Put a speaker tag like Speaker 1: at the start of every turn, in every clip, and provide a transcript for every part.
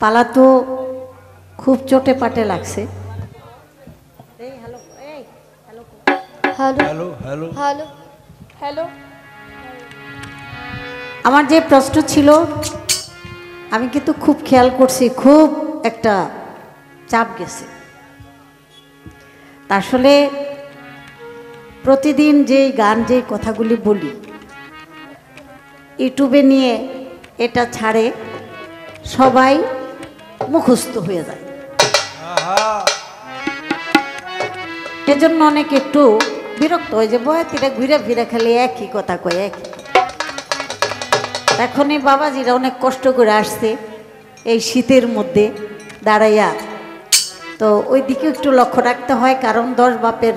Speaker 1: পালা তো খুব চোটে পাটে লাগছে।
Speaker 2: Hello hello hello hello.
Speaker 1: আমার যে প্রশ্ন ছিল আমি কিন্তু খুব খেয়াল করছি, খুব একটা চাপ গেছে। আসলে প্রতিদিন যেই গান যেই কথাগুলি বলি ইউটিউবে নিয়ে এটা ছাড়ে সবাই মুখস্থ হয়ে যায়, এজন্য অনেক একটু বিরক্ত হয়ে যে বয়াতিরা ঘুরে ফিরে খালি একই কথা কয় একই। এখনই বাবাজিরা অনেক কষ্ট করে আসছে এই শীতের মধ্যে দাঁড়াইয়া, তো ওই দিকে একটু লক্ষ্য রাখতে হয়, কারণ 10 বাপের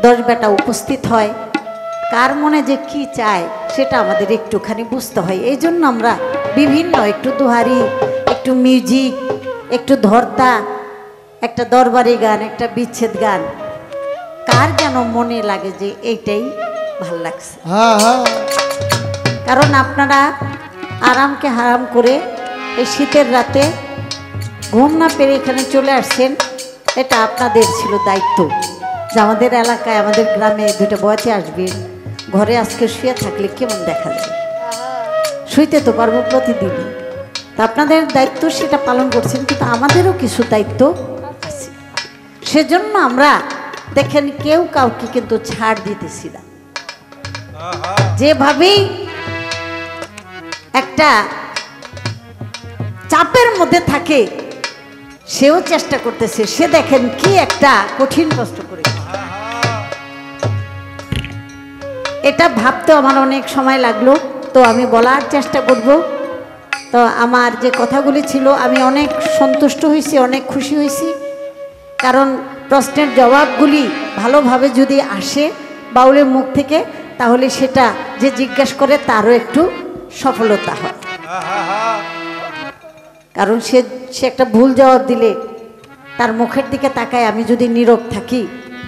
Speaker 1: 10 বেটা উপস্থিত হয়, কার মনে যে কি চায় সেটা আমাদের একটুখানি বুঝতে হয়। এই জন্য আমরা বিভিন্ন একটু দুহারি, একটু মিউজিক, একটু ধর্তা, একটা দরবারি গান, একটা বিচ্ছেদ গান, কার যেন মনে লাগে যে এইটাই ভাল লাগছে। কারণ আপনারা আরামকে হারাম করে এই শীতের রাতে ঘুম না পেরে এখানে চলে আসছেন, এটা আপনাদের ছিল দায়িত্ব যে আমাদের এলাকায় আমাদের গ্রামে 2টা বয়াতি আসবে, ঘরে আজকে শুয়ে থাকলে কেমন দেখা যায়, শুইতে তো পারবো প্রতিদিনই। তা আপনাদের দায়িত্ব সেটা পালন করছেন, কিন্তু আমাদেরও কিছু দায়িত্ব আছে। সেজন্য আমরা দেখেন কেউ কাউকে কিন্তু ছাড় দিতেছি না। যেভাবেই একটা চাপের মধ্যে থাকে সেও চেষ্টা করতেছে, সে দেখেন কি একটা কঠিন কষ্ট করে, এটা ভাবতে আমার অনেক সময় লাগলো। তো আমি বলার চেষ্টা করব। তো আমার যে কথাগুলি ছিল আমি অনেক সন্তুষ্ট হয়েছি, অনেক খুশি হয়েছি, কারণ প্রশ্নের জবাবগুলি ভালোভাবে যদি আসে বাউলের মুখ থেকে, তাহলে সেটা যে জিজ্ঞাসা করে তারও একটু সফলতা হয়। কারণ সে একটা ভুল জবাব দিলে তার মুখের দিকে তাকায় আমি যদি নীরব থাকি,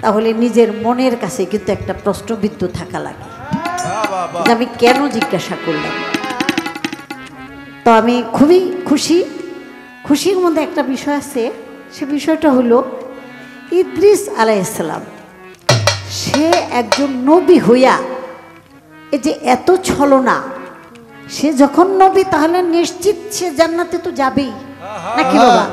Speaker 1: তাহলে নিজের মনের কাছে কিন্তু একটা প্রশ্নবিদ্ধ থাকা লাগে যে আমি কেন জিজ্ঞাসা করলাম। তো আমি খুবই খুশি। খুশির মধ্যে একটা বিষয় আছে, সে বিষয়টা হলো ইদ্রিস আলাইহিস সালাম, সে একজন নবী হইয়া এই যে এত ছলনা, সে যখন নবী তাহলে নিশ্চিত সে জান্নাতে তো যাবেই নাকি বাবা?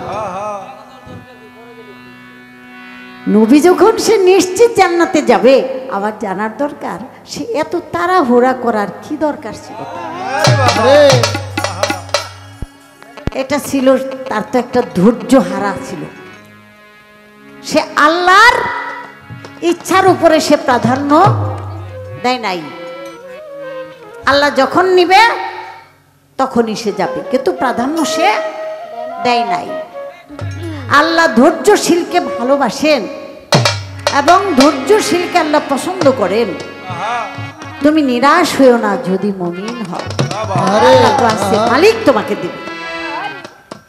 Speaker 1: নবী যখন সে নিশ্চিত জান্নাতে যাবে, আবার জানার দরকার সে এত তাড়াহুড়া করার কি দরকার ছিল? এটা ছিল তার তো একটা ধৈর্য হারা ছিল। সে আল্লাহর ইচ্ছার উপরে সে প্রাধান্য দেয় নাই। আল্লাহ যখন নিবে তখনই সে যাবে, কিন্তু প্রাধান্য সে দেয় নাই। আল্লাহ ধৈর্যশীলকে ভালোবাসেন এবং ধৈর্যশীলকে আল্লাহ পছন্দ করেন। তুমি নিরাশ হইও না যদি মুমিন হও, মালিক তোমাকে দিবে।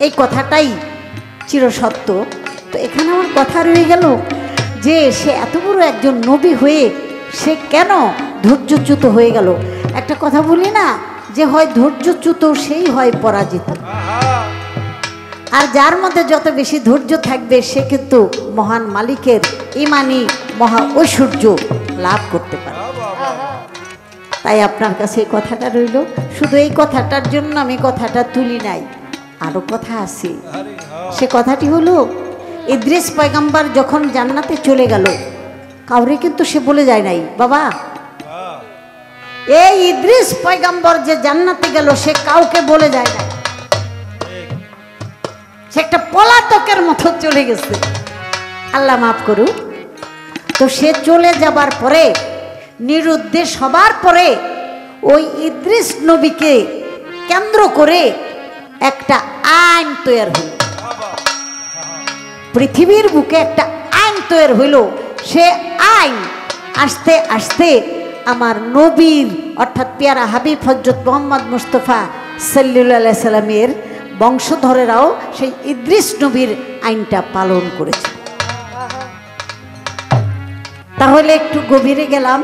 Speaker 1: এই কথাটাই চিরসত্য। তো এখানে আমার কথা রয়ে গেল যে সে এত বড় একজন নবী হয়ে সে কেন ধৈর্যচ্যুত হয়ে গেল? একটা কথা বলি না যে হয় ধৈর্যচ্যুত সেই হয় পরাজিত, আর যার মধ্যে যত বেশি ধৈর্য থাকবে সে কিন্তু মহান মালিকের ইমানি মহা ঐশ্বর্য লাভ করতে পারে। তাই আপনার কাছে এই কথাটা রইল। শুধু এই কথাটার জন্য আমি কথাটা তুলি নাই, আরো কথা আছে। সে কথাটি হলো ইদ্রিস পয়গম্বর যখন জান্নাতে চলে গেল, কাউরে কিন্তু সে বলে যায় নাই বাবা এই ইদ্রিস পয়গম্বর যে জান্নাতে গেল, সে কাউকে বলে যায় না। সে একটা পলাতকের মতো চলে গেছে, আল্লাহ মাফ করুক। তো সে চলে যাবার পরে নিরুদ্দেশ হবার পরে ওই ইদ্রিস নবীকে কেন্দ্র করে একটা আইন তৈরি হইল, পৃথিবীর বুকে একটা আইন তৈরি হইল। সে আইন আস্তে আস্তে আমার নবীর অর্থাৎ পেয়ারা হাবিব হযরত মুহাম্মদ মুস্তাফা সাল্লাল্লাহু আলাইহি সাল্লামের বংশধরেরাও সেই ইদ্রিস নবীর আইনটা পালন করেছে। তাহলে একটু গভীরে গেলাম।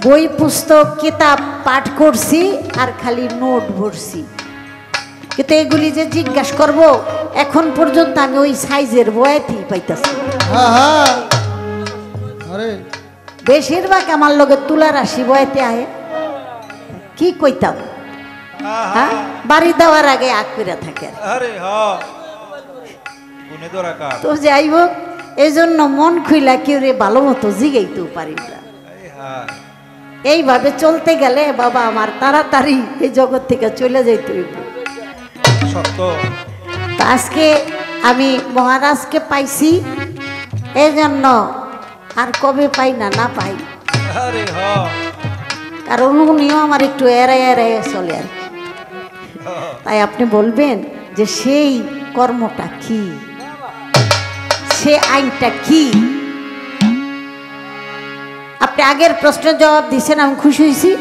Speaker 1: বই পুস্তক কিতাব পাঠ করছি আর খালি নোট ভরছি, কিন্তু এগুলি যে জিজ্ঞাসা করব এখন পর্যন্ত আমি ওই সাইজের বয়াতেই পাইতাছি। বেশিরভাগ আমার লগে তুলা রাশি বয়াতে আয়, কি কইতাম, হ্যাঁ বাড়ি দেওয়ার আগে আগ করে থাকে। তো যাই হোক, এই জন্য মন খুইলা কেউ রে ভালো মতো জিগাইতেও পারি না। এইভাবে চলতে গেলে বাবা আমার তাড়াতাড়ি এই জগৎ থেকে চলে যাইতে হইব। আজকে আমি মহারাজকে পাইছি, এই জন্য আর কবে পাই না না পাই, কারণ উনিও আমার একটু এড়াই এড়াই চলে আর কি। তাই আপনি বলবেন যে সেই কর্মটা কি, সে আইনটা কি? আপনি আগের প্রশ্নের জবাব দিচ্ছেন, আমি খুশি হয়েছি।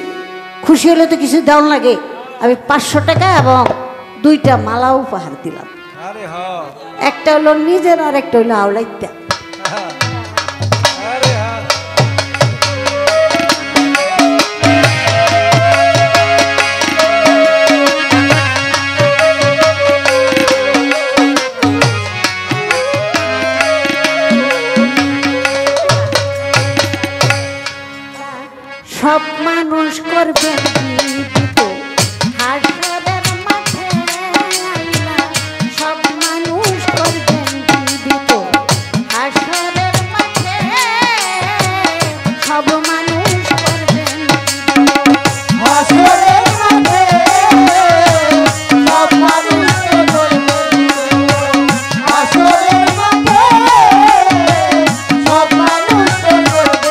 Speaker 1: খুশি হলে তো কিছু দেওয়ার লাগে। আমি 500 টাকা এবং 2টা মালা উপহার দিলাম। একটা হলো নিজের আর একটা হলো আওলাইতা। সব মানুষ করবেন জীবিত হাসরের মাঠে, সব মানুষ করবেন জীবিত হাসরের মাঠে, সব মানুষ করবেন হাসরের মাঠে, সব মানুষ করবেন হাসরের মাঠে, সব মানুষ করবেন।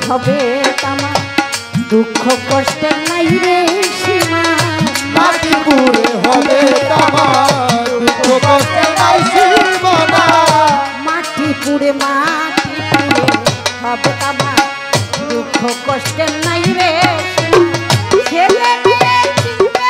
Speaker 1: হবে তামা দুঃখ কষ্টের নাই রে সীমা, মাটি পুরে হবে তামা দুঃখ কষ্টের নাই সীমা, মাটি পুরে হবে তামা দুঃখ কষ্টের নাই রে সীমা। ছেলে মেয়ে চিনবে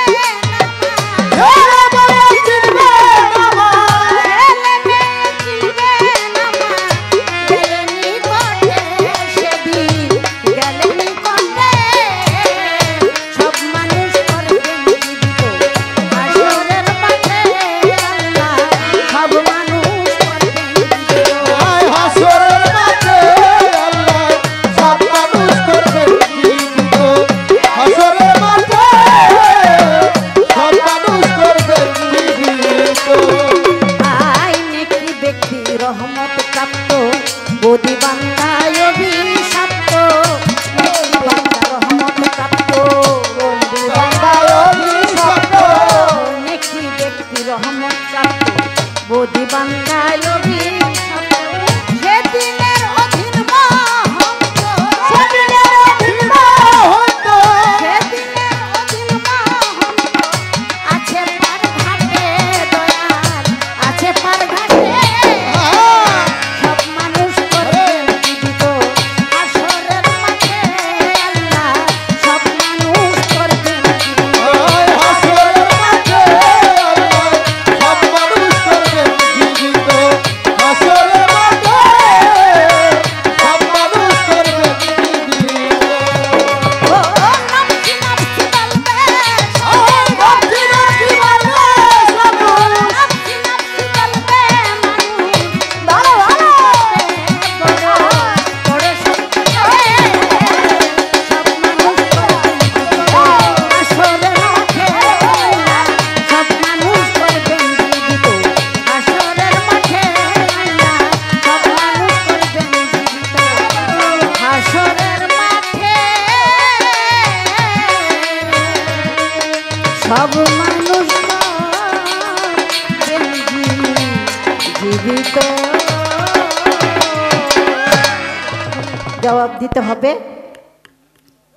Speaker 1: জবাব দিতে হবে।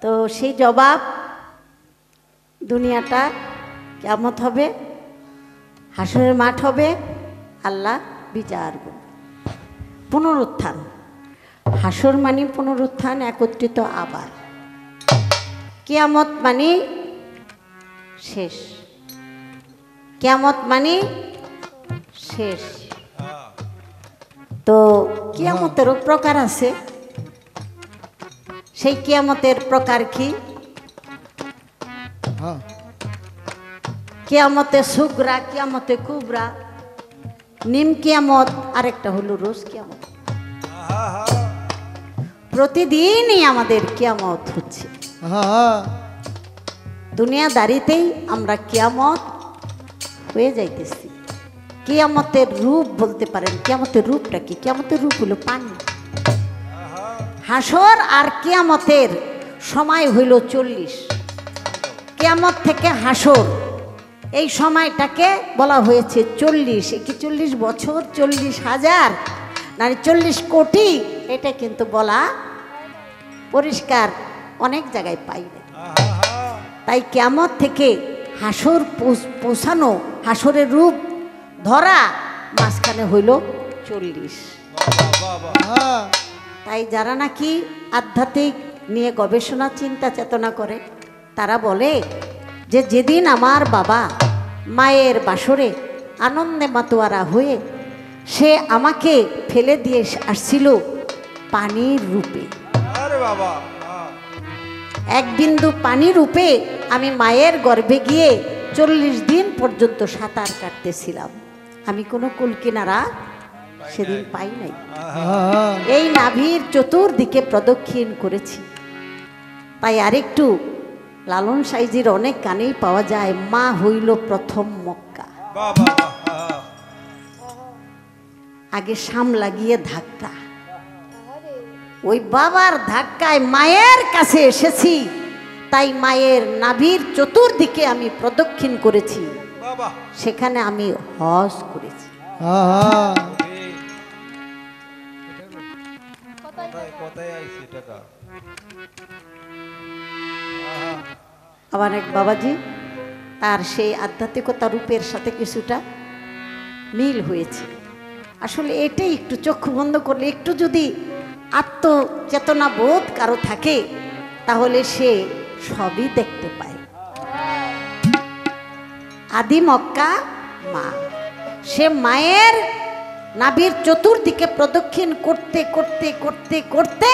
Speaker 1: তো সেই জবাব দুনিয়াটা কিয়ামত হবে, হাসরের মাঠ হবে, আল্লাহ বিচার করবে। পুনরুত্থান, হাসর মানে পুনরুত্থান, একত্রিত আবার। কিয়ামত মানে শেষ, কিয়ামত মানে শেষ। তো কিয়ামতেরও প্রকার আছে। সেই কিয়ামতের প্রকার কি? কিয়ামতে সুগরা, কিয়ামতে কুবরা, নিম কিয়ামত, আরেকটা হলো রোজ কিয়ামত। প্রতিদিনই আমাদের কিয়ামত হচ্ছে। দুনিয়াদারিতেই আমরা কিয়ামত হয়ে যাইতেছি। কিয়ামতের রূপ বলতে পারেন। কিয়ামতের রূপটা কি? কিয়ামতের রূপ হলো পানি। হাসর আর কিয়ামতের সময় হইল 40। কিয়ামত থেকে হাসর এই সময়টাকে বলা হয়েছে 40। কি 40 বছর, 40,000, না 40 কোটি? এটা কিন্তু বলা পরিষ্কার অনেক জায়গায় পাই না। তাই কিয়ামত থেকে হাসর পৌঁছানো, হাসরের রূপ ধরা মাঝখানে হইল 40। তাই যারা নাকি আধ্যাত্মিক নিয়ে গবেষণা, চিন্তা চেতনা করে, তারা বলে যে যেদিন আমার বাবা মায়ের বাসরে আনন্দে মাতোয়ারা হয়ে সে আমাকে ফেলে দিয়ে আসছিল পানির রূপে, এক বিন্দু পানি রূপে আমি মায়ের গর্ভে গিয়ে 40 দিন পর্যন্ত সাঁতার কাটতেছিলাম। আমি কোনো কুলকিনারা সেদিন পাই নাই। এই নাভির চতুর্দিকে প্রদক্ষিণ করেছি। তাই আরেকটু লালন সাইজির অনেক গানেই পাওয়া যায়, মা হইল প্রথম মক্কা। আগে সাম লাগিয়ে ধাক্কা, ওই বাবার ধাক্কায় মায়ের কাছে এসেছি। তাই মায়ের নাভির চতুর্দিকে আমি প্রদক্ষিণ করেছি, সেখানে আমি হজ করেছি। আবার এক বাবাজি তার সেই আধ্যাত্মিকতা রূপের সাথে কিছুটা মিল হয়েছে। আসলে এটাই একটু চক্ষু বন্ধ করলে, একটু যদি আত্মচেতনা বোধ কারো থাকে, তাহলে সে সবই দেখতে পায়। আদি মক্কা মা, সে মায়ের নাভির চতুর্দিকে প্রদক্ষিণ করতে করতে করতে করতে,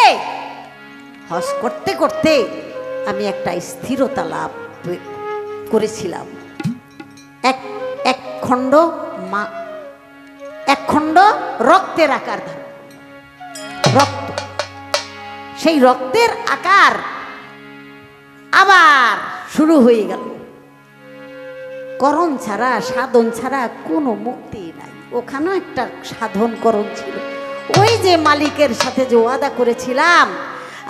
Speaker 1: হজ করতে করতে আমি একটা স্থিরতা লাভ করেছিলাম। এক খণ্ড মা, এক খণ্ড রক্তের আকার ধারণ, রক্ত, সেই রক্তের আকার আবার শুরু হয়ে গেল। করণ ছাড়া, সাধন ছাড়া কোনো মুক্তি নাই। ওখানেও একটা সাধন করণ ছিল। ওই যে মালিকের সাথে যে ওয়াদা করেছিলাম,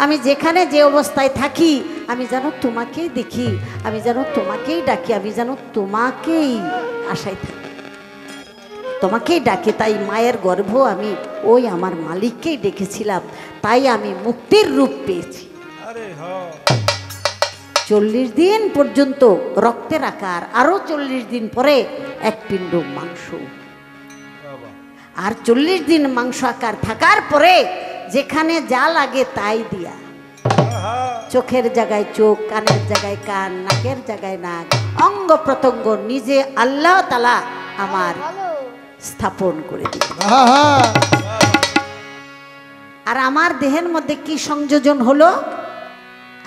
Speaker 1: আমি যেখানে যে অবস্থায় থাকি, আমি যেন তোমাকেই দেখি, আমি যেন তোমাকেই ডাকি, আমি যেন তোমাকেই আশায় থাকি, তোমাকেই ডাকি। তাই মায়ের গর্ভ আমি ওই আমার মালিককেই ডেকেছিলাম। তাই আমি মুক্তির রূপ পেয়েছি। 40 দিন পর্যন্ত রক্তের আকার, আরো 40 দিন পরে এক পিণ্ড মাংস, আর 40 দিন মাংস আকার থাকার পরে যেখানে যা লাগে তাই দিয়া, চোখের জায়গায় চোখ, কানের জায়গায় কান, নাকের জায়গায় নাক, অঙ্গ প্রত্যঙ্গ নিজে আল্লাহ তাআলা আমার স্থাপন করে দিল। আর আমার দেহের মধ্যে কি সংযোজন হলো?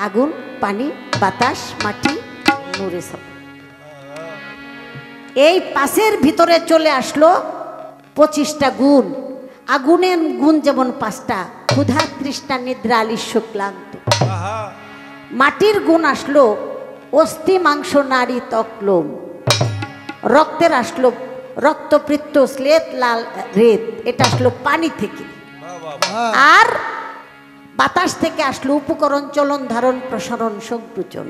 Speaker 1: আগুন, পানি, বাতাস, মাটি, নূরে সাফা। এই পাশের ভিতরে চলে আসলো 25টা গুণ। আগুনের গুণ যেমন 5টা, ক্ষুধা, তৃষ্ণা, নিদ্রা, আলস্য, ক্লান্ত। মাটির গুণ আসলো অস্থি, মাংস, নাড়ি, ত্বক, লোম। রক্তের আসলো রক্ত, পিত্ত, শ্লেত, লাল, রেত, এটা আসলো পানি থেকে। আর বাতাস থেকে আসলো উপকরণ, চলন, ধারণ, প্রসারণ, সংকুচন।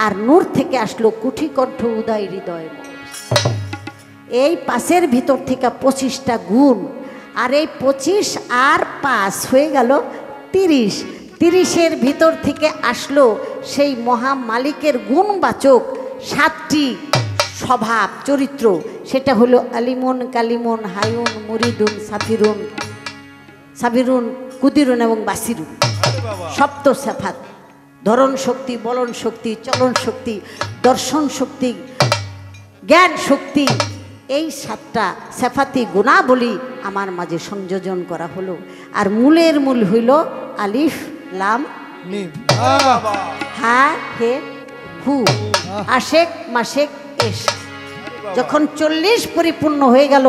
Speaker 1: আর নূর থেকে আসলো কুঠি, কণ্ঠ, উদয়, হৃদয়। এই 5-এর ভিতর থেকে 25টা গুণ, আর এই 25 আর 5 হয়ে গেল 30। 30-এর ভিতর থেকে আসলো সেই মহা মালিকের গুণবাচক 7টি স্বভাব চরিত্র। সেটা হলো আলিমুন, কালিমুন, হায়ুন, মুরিদুন, সাবিরুন, কুদিরুন এবং বাসিরুন। সপ্ত সেফাত: ধরণ শক্তি, বলন শক্তি, চলন শক্তি, দর্শন শক্তি, জ্ঞান শক্তি। এই 7টা সেফাতি গুণাবলী আমার মাঝে সংযোজন করা হলো। আর মূলের মূল হইল আলিফ লাম মিম, হা হে হু, আশেক মাসেক এশ। যখন 40 পরিপূর্ণ হয়ে গেল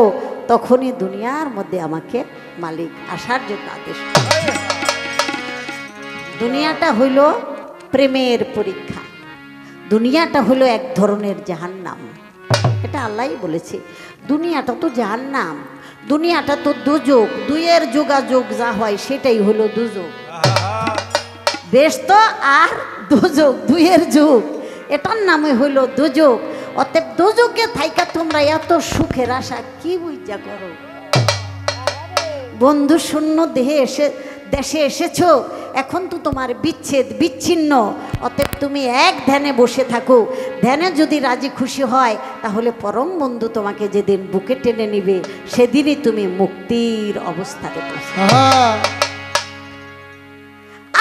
Speaker 1: তখনই দুনিয়ার মধ্যে আমাকে মালিক আসার জন্য আদেশ। দুনিয়াটা হইল প্রেমের পরীক্ষা, দুনিয়াটা হইল এক ধরনের জাহান্নাম। এটা আল্লাহই বলেছে, দুনিয়াটা তো জাহান্নাম, দুনিয়াটা তো দুযোগ। দুইয়ের যোগাযোগ যা হয় সেটাই হলো দুযোগ। বেহেশত আর দুযোগ, দুইয়ের যোগ, এটার নামে হইল দুযোগ। অতএব দুযোগে থাইকা তোমরা এত সুখের আশা কি বুঝা করো? বন্ধু শূন্য দেশে এসেছো, এখন তো তোমার বিচ্ছেদ বিচ্ছিন্ন। অতএব তুমি এক ধ্যানে বসে থাকো। ধ্যানে যদি রাজি খুশি হয় তাহলে পরম বন্ধু তোমাকে যেদিন বুকে টেনে নিবে সেদিনই তুমি মুক্তির অবস্থাতে পৌঁছে।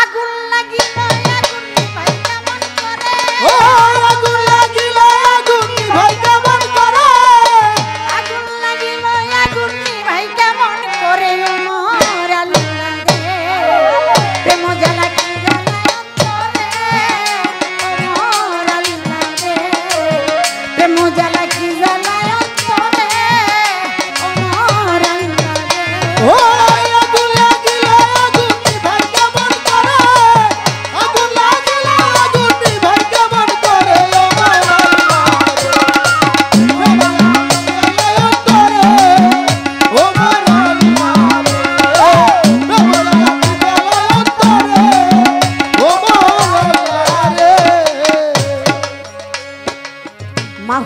Speaker 1: আগুন লাগিলে আগুন নিভাই কেমন করে, আগুন লাগিলে আগুন নিভাই কেমন করে, আগুন লাগিলে আগুন নিভাই কেমন করে, মোর আল্লাহ রে প্রেম জ্বালা কি জ্বালা অন্তরে, মোর আল্লাহ রে প্রেম জ্বালা কি জ্বালা অন্তরে, মোর আল্লাহ রে।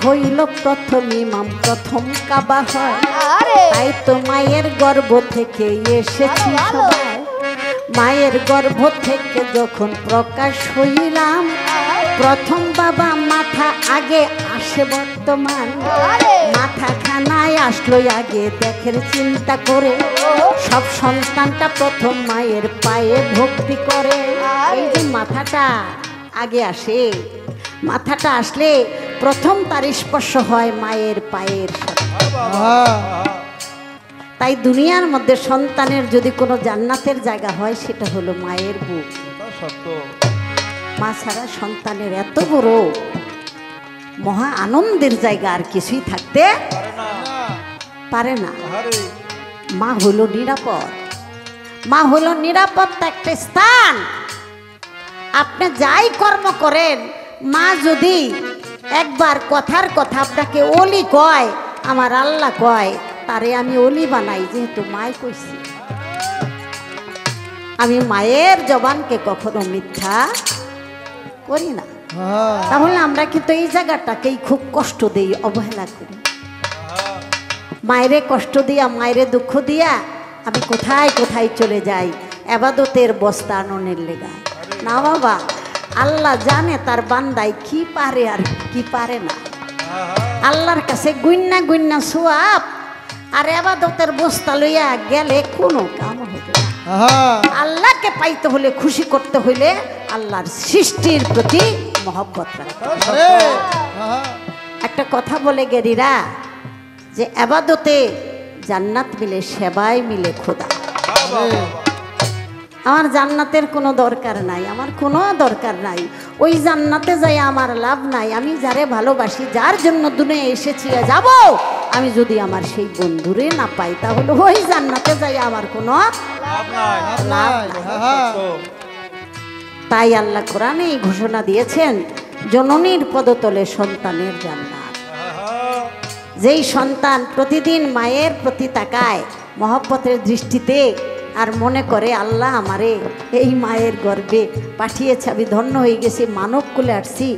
Speaker 1: হইল প্রথম ইমাম, প্রথম কাবা হয়, তাই তো মায়ের গর্ভ থেকে এসেছি সবাই। মায়ের গর্ভ থেকে যখন প্রকাশ হইলাম, প্রথম বাবা মাথা আগে আসে বর্তমান। মাথা খানায় আসলো আগে দেখের চিন্তা করে, সব সন্তানটা প্রথম মায়ের পায়ে ভক্তি করে। এই যে মাথাটা আগে আসে, মাথাটা আসলে প্রথম তার স্পর্শ হয় মায়ের পায়ের সাথে। তাই দুনিয়ার মধ্যে সন্তানের যদি কোনো জান্নাতের জায়গা হয় সেটা হলো মায়ের বুক। মা ছাড়া সন্তানের এত বড় মহা আনন্দের জায়গা আর কিছুই থাকতে পারে না। মা হলো নিরাপদ, মা হলো নিরাপত্তা একটা স্থান। আপনি যাই কর্ম করেন, মা যদি একবার কথার কথা আপনাকে ওলি কয়, আমার আল্লাহ কয় তারে আমি ওলি বানাই, যেহেতু মায় কইছি। আমি মায়ের জবানকে কখনো মিথ্যা করি না। তাহলে আমরা কিন্তু এই জায়গাটাকেই খুব কষ্ট দেই, অবহেলা করি। মায়েরে কষ্ট দিয়া, মায়েরে দুঃখ দিয়া আমি কোথায় কোথায় চলে যাই এবাদতের বস্তা আননের লেগা। না বাবা, আল্লাহ জানে তার বান্দায় কি পারে আর কি পারে না। আল্লাহর কাছে গুইন্না গুইন্না সোয়াব আর এবাদতের বস্তা লইয়া গেলে কোনো কাম হবে না। আল্লাহকে পাইতে হলে, খুশি করতে হইলে আল্লাহর সৃষ্টির প্রতি মহব্বত রাখতে হবে। একটা কথা বলে গেরিরা যে এবাদতে জান্নাত মিলে, সেবায় মিলে খোদা। আমার জান্নাতের কোনো দরকার নাই, আমার কোনো দরকার নাই। ওই জান্নাতে যাই আমার লাভ নাই। আমি যারে ভালোবাসি, যার জন্য দুনিয়া এসেছি যাব, আমি যদি আমার সেই বন্ধুরে না পাই তাহলে ওই জান্নাতে যাই আমার কোনো লাভ নাই। তাই আল্লাহ কোরআনে এই ঘোষণা দিয়েছেন, জননীর পদতলে সন্তানের জান্নাত। যেই সন্তান প্রতিদিন মায়ের প্রতি তাকায় মহব্বতের দৃষ্টিতে, আর মনে করে আল্লাহ আমারে এই মায়ের গর্ভে পাঠিয়েছে, আমি ধন্য হয়ে গেছি, মানব কুলে আসছি।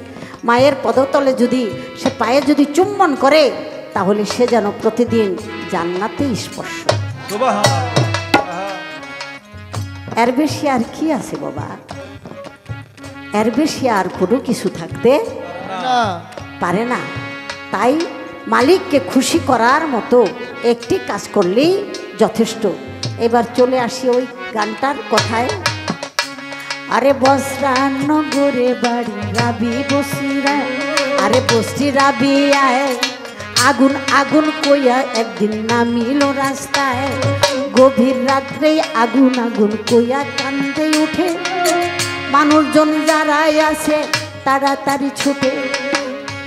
Speaker 1: মায়ের পদতলে যদি সে পায়ে যদি চুম্বন করে, তাহলে সে যেন প্রতিদিন জান্নাতে স্পর্শ। এর বেশি আর কি আছে বাবা? এর বেশি আর কোনো কিছু থাকতে পারে না। তাই মালিককে খুশি করার মতো একটি কাজ করলেই যথেষ্ট। এবার চলে আসি ওই গানটার কথায়। আরে বসরানগরে বাড়ি রাবি বসিরা, আরে বসি রাবি আয়, আগুন আগুন কইয়া একদিন নামিল রাস্তায়, গভীর রাত্রে আগুন আগুন কইয়া কান্দে উঠে, মানুষজন যারাই আছে তাড়াতাড়ি ছুটে,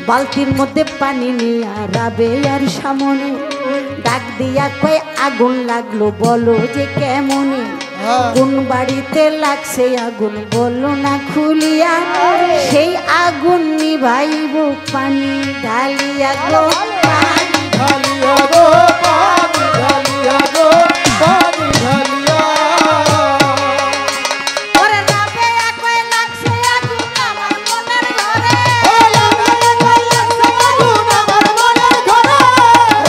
Speaker 1: বালতির মধ্যে পানি নিয়া রাবে আর সামনে, ডাক দিয়া কয় আগুন লাগলো বলো যে কেমনে, কোন বাড়িতে লাগছে আগুন বলো না খুলিয়া, সেই আগুন নিভাইব পানি ঢালিয়া গো, পানি ঢালিয়া গো, পানি ঢালিয়া গো, পানি ঢালিয়া। ওরে রাবেয়া কয় লাগছে আগুন আমার মনের ঘরে, রাবেয়া কয় লাগছে আগুন আমার মনের ঘরে,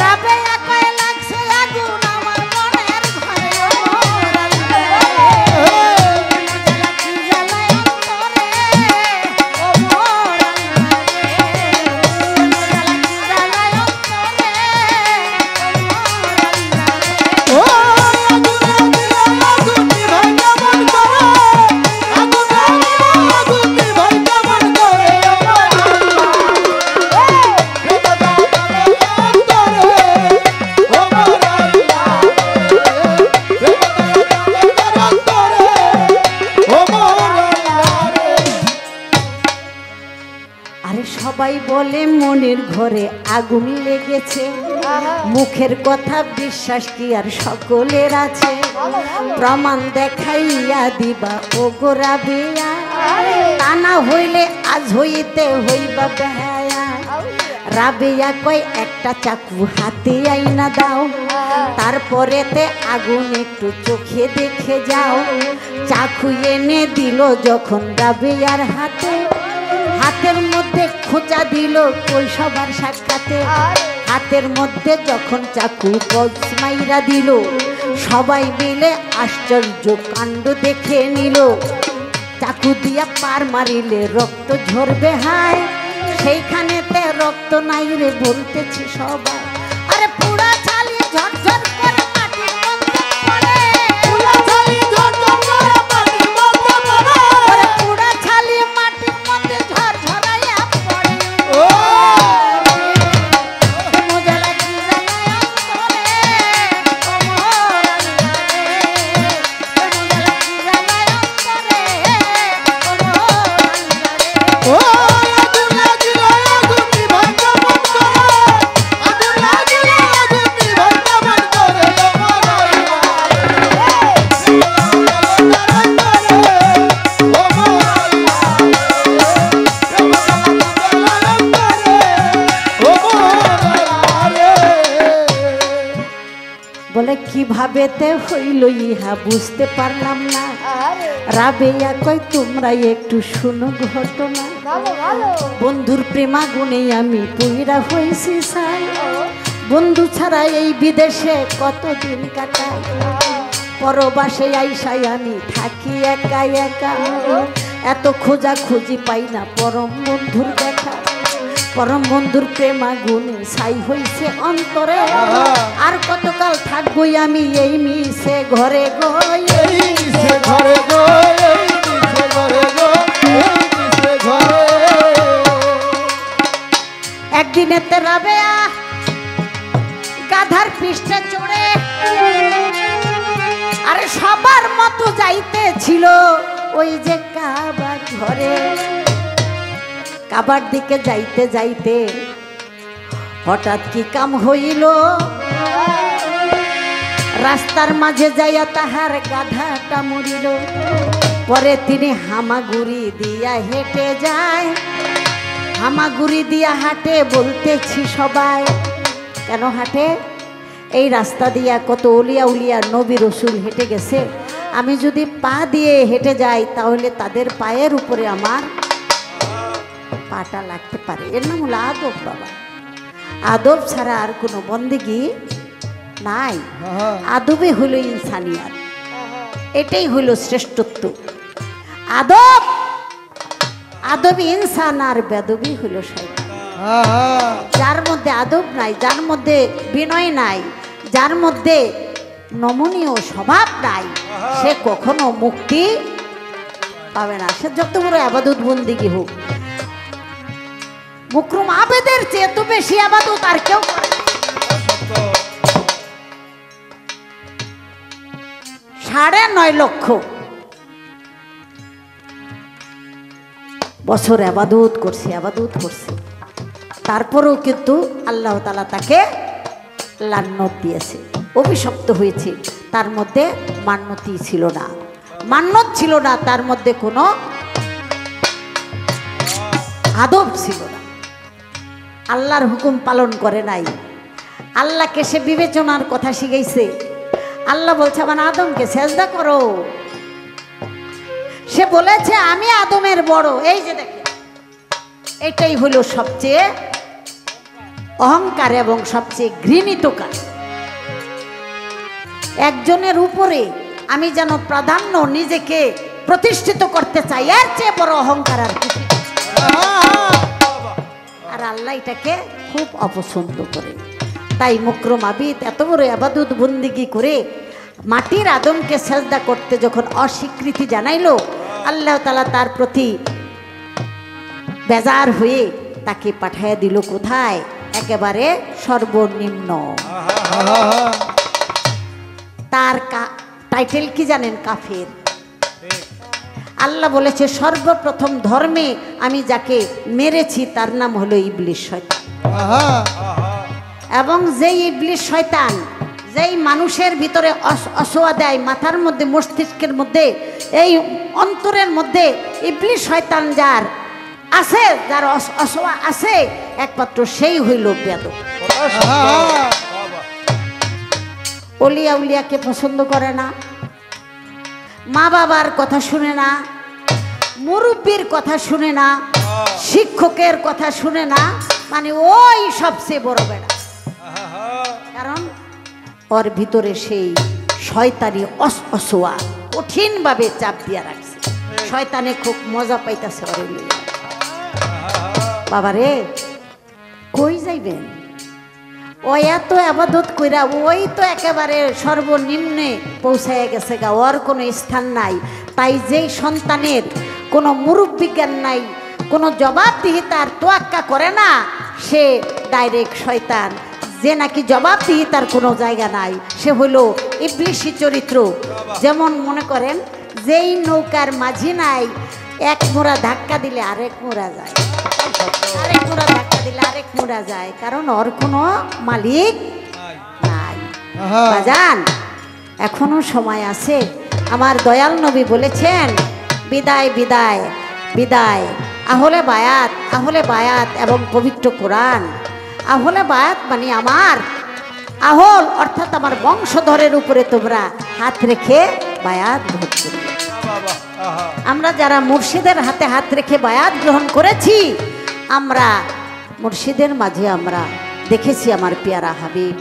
Speaker 1: রাবেয়া কয় লাগছে আগুন আমার মনের ঘরে, সবাই বলে মনের ঘরে আগুন লেগেছে, মুখের কথা বিশ্বাস কি আর সকলের আছে, প্রমাণ দেখাইয়া দিবা ও গো রাবেয়া, তা না হইলে আজ হইতে হইবা বেহায়া। রাবেয়া কয় একটা চাকু হাতে আইনা দাও, তারপরেতে আগুন একটু চোখে দেখে যাও, চাকু এনে দিল যখন রাবেয়ার হাতে, হাতের মধ্যে খোঁচা দিল কৈশবার সাক্ষাতে, হাতের মধ্যে যখন চাকু মাইরা দিল, সবাই মিলে আশ্চর্য কাণ্ড দেখে নিল, চাকু দিয়া পার মারিলে রক্ত ঝরবে হায়, সেইখানেতে রক্ত নাই রে বলতেছি সবাই, আরে পুরা ছালি ঝরঝর করে মাটির মধ্যে পড়ে, পুরা ছালি ঝরঝর করে মাটির মধ্যে পড়ে, আরে পুরা ছালি মাটির মধ্যে ঝরঝরাইয়া পড়ে, ও মুজে লাগি জানায় অন্তরে, ও মোর আল্লাহ রে, মুজে লাগি জানায় অন্তরে, ও মোর আল্লাহ রে, ও বলে কিভাবে তে হইল ইহা বুঝতে পারলাম না, রাবেয়া কয় তোমরা একটু শুনো ঘটনা, বন্ধুর প্রেমাগুনে আমি পুইরা হইছি সাই, বন্ধু ছাড়া এই বিদেশে কতদিন কাটাই, পরবাসে আইসাই আমি থাকি একা একা, এত খোঁজা খুঁজি পাই না পরম বন্ধুর দেখা, পরম বন্ধুর প্রেমাগুনে ছাই হইছে অন্তরে, আর কতকাল থাকবই আমি এই মিশে ঘরে গো, এই মিশে ঘরে গো, এই মিশে ঘরে গো, এই মিশে ঘরে। একদিনেতে রাবেয়া গাধার পৃষ্ঠে চড়ে, আরে সবার মতো যাইতে ছিল ওই যে কাবার ঘরে, কাবার দিকে যাইতে যাইতে হঠাৎ কি কাম হইল, রাস্তার মাঝে যাইয়া তাহার গাধাটা মরিল, পরে তিনি হামাগুড়ি দিয়া হেঁটে যায়, হামাগুড়ি দিয়া হাঁটে বলতেছি সবাই, কেন হাঁটে? এই রাস্তা দিয়া কত উলিয়া উলিয়া নবী রসুল হেঁটে গেছে, আমি যদি পা দিয়ে হেঁটে যাই তাহলে তাদের পায়ের উপরে আমার পাটা লাগতে পারে, এর নাম হলো আদব বাবা। আদব ছাড়া আর কোনো বন্দেগি নাই। আদবে হইল ইনসানিয়াত, এটাই হইল শ্রেষ্ঠত্ব। আদব, আদবি ইনসান আর বেদবি হইল শয়তান। যার মধ্যে আদব নাই, যার মধ্যে বিনয় নাই, যার মধ্যে নমনীয় স্বভাব নাই, সে কখনো মুক্তি পাবে না। সে যত বড় আবাদত বন্দিগি হোক, মুকরুম আবেদের চেয়ে তো বেশি আবাদত আর কেউ করে না। 9.5 লক্ষ বছর আবাদত করছে, আবাদত করছে, তারপরেও কিন্তু আল্লাহ তাআলা তাকে লান্নত দিয়েছে, অভিশপ্ত হয়েছে। তার মধ্যে মান্যতি ছিল না, মান্যত ছিল না, তার মধ্যে কোনো আদব ছিল না, আল্লাহর হুকুম পালন করে নাই। আল্লাহকে সে বিবেচনার কথা শিখাইছে। আল্লাহ বলছে আমার আদমকে সেজদা করো, সে বলেছে আমি আদমের বড়। এই যে দেখেন, এটাই হলো সবচেয়ে অহংকার এবং সবচেয়ে ঘৃণিত কাজ। একজনের উপরে আমি যেন প্রাধান্য নিজেকে প্রতিষ্ঠিত করতে চাই, এর চেয়ে বড় অহংকার আর কিছু। আর আল্লাহ এটাকে খুব অপছন্দ করে। তাই মুকরম আবিদ এত বড় ইবাদত বন্দিগি করে মাটির আদমকে সেজদা করতে যখন অস্বীকৃতি জানাইলো, আল্লাহ তাআলা তার প্রতি বেজার হয়ে তাকে পাঠাইয়া দিল কোথায়? একেবারে সর্বনিম্ন। তার টাইটেল কি জানেন? কাফের। আল্লাহ বলেছে সর্বপ্রথম ধর্মে আমি যাকে মেরেছি তার নাম হলো ইবলিস শয়তান। এবং যেই ইবলিস শয়তান যেই মানুষের ভিতরে অসোয়া দেয়, মাথার মধ্যে মস্তিষ্কের মধ্যে এই অন্তরের মধ্যে ইবলিস শয়তান যার আছে, যার অসোয়া আছে, একমাত্র সেই হইল বেয়াদব। অলিয়া উলিয়াকে পছন্দ করে না, মা বাবার কথা শুনে না, মুরব্বীর কথা শুনে না, শিক্ষকের কথা শুনে না, মানে ওই সবচেয়ে বড় বেড়া। কারণ ওর ভিতরে সেই শয়তানি অসোয়া কঠিনভাবে চাপ দিয়া রাখছে। শয়তানে খুব মজা পাইতেছে ওরে লইয়া। বাবারে কই যাইবেন? ওই এত আবাদত কইরা ওই তো একেবারে সর্বনিম্নে পৌঁছায় গেছে গা, ওর কোনো স্থান নাই। তাই যেই সন্তানের কোনো মুরব্বি জ্ঞান নাই, কোনো জবাবদিহিতার তোয়াক্কা করে না, সে ডাইরেক্ট শয়তান। যে নাকি জবাবদিহিতার কোনো জায়গা নাই, সে হলো ইবলিশি চরিত্র। যেমন মনে করেন যেই নৌকার মাঝি নাই, এক মোড়া ধাক্কা দিলে আরেক মোড়া যায়, আরেক মোড়া ধাক্কা দিলে আরেক মোড়া যায়, কারণ ওর কোনো মালিক নাই। বাজান, এখনো সময় আছে। আমার দয়াল নবী বলেছেন বিদায় বিদায় বিদায়, আহলে বায়াত, আহলে বায়াত এবং পবিত্র কোরআন। আহলে বায়াত মানে আমার আহল অর্থাৎ আমার বংশধরের উপরে তোমরা হাত রেখে বায়াত গ্রহণ করবে। আমরা যারা মুর্শিদের হাতে হাত রেখে বায়াত গ্রহণ করেছি, আমরা মুর্শিদের মাঝে আমরা দেখেছি আমার পেয়ারা হাবিব।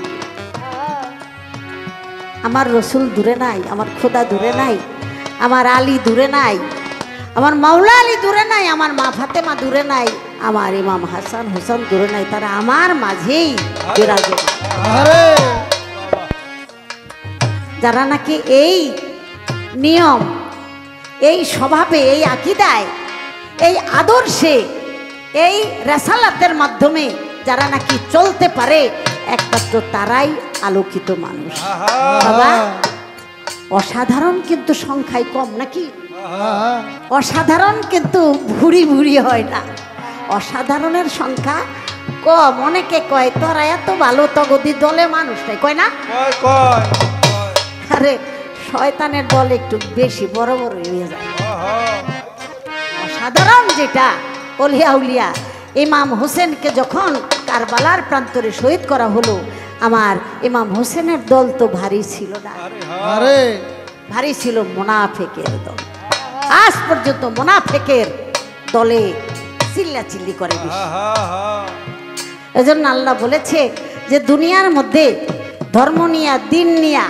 Speaker 1: আমার রসুল দূরে নাই, আমার খোদা দূরে নাই, আমার আলী দূরে নাই, আমার মাওলা আলী দূরে নাই, আমার মা ফাতেমা দূরে নাই, আমার ইমাম হাসান হোসেন দূরে নাই, তারা আমার মাঝেই বিরাজমান। যারা নাকি এই নিয়ম, এই স্বভাবে, এই আকীদায়, এই আদর্শে, এই রেসালাতের মাধ্যমে যারা নাকি চলতে পারে, একমাত্র তারাই আলোকিত মানুষ। বাবা, অসাধারণ কিন্তু সংখ্যায় কম নাকি? অসাধারণ কিন্তু ভুরি ভুরি হয় না, অসাধারণের সংখ্যা কম। অনেকে কয় তোরা এত ভালো, তগদি দলে মানুষ নাই, কয় না? আরে শয়তানের দল একটু বেশি বড় বড় হয়ে যায়। অসাধারণ যেটা অলিয়া উলিয়া, ইমাম হোসেনকে যখন কারবালার প্রান্তরে শহীদ করা হলো, আমার ইমাম হোসেনের দল তো ভারী ছিল না, ভারী ছিল মুনাফিকের দল। আজ পর্যন্ত মুনাফিকের দলে চিল্লাচিল্লি করে বেশি। এজন্য আল্লাহ বলেছে যে দুনিয়ার মধ্যে ধর্ম নিয়া, দিন নিয়া,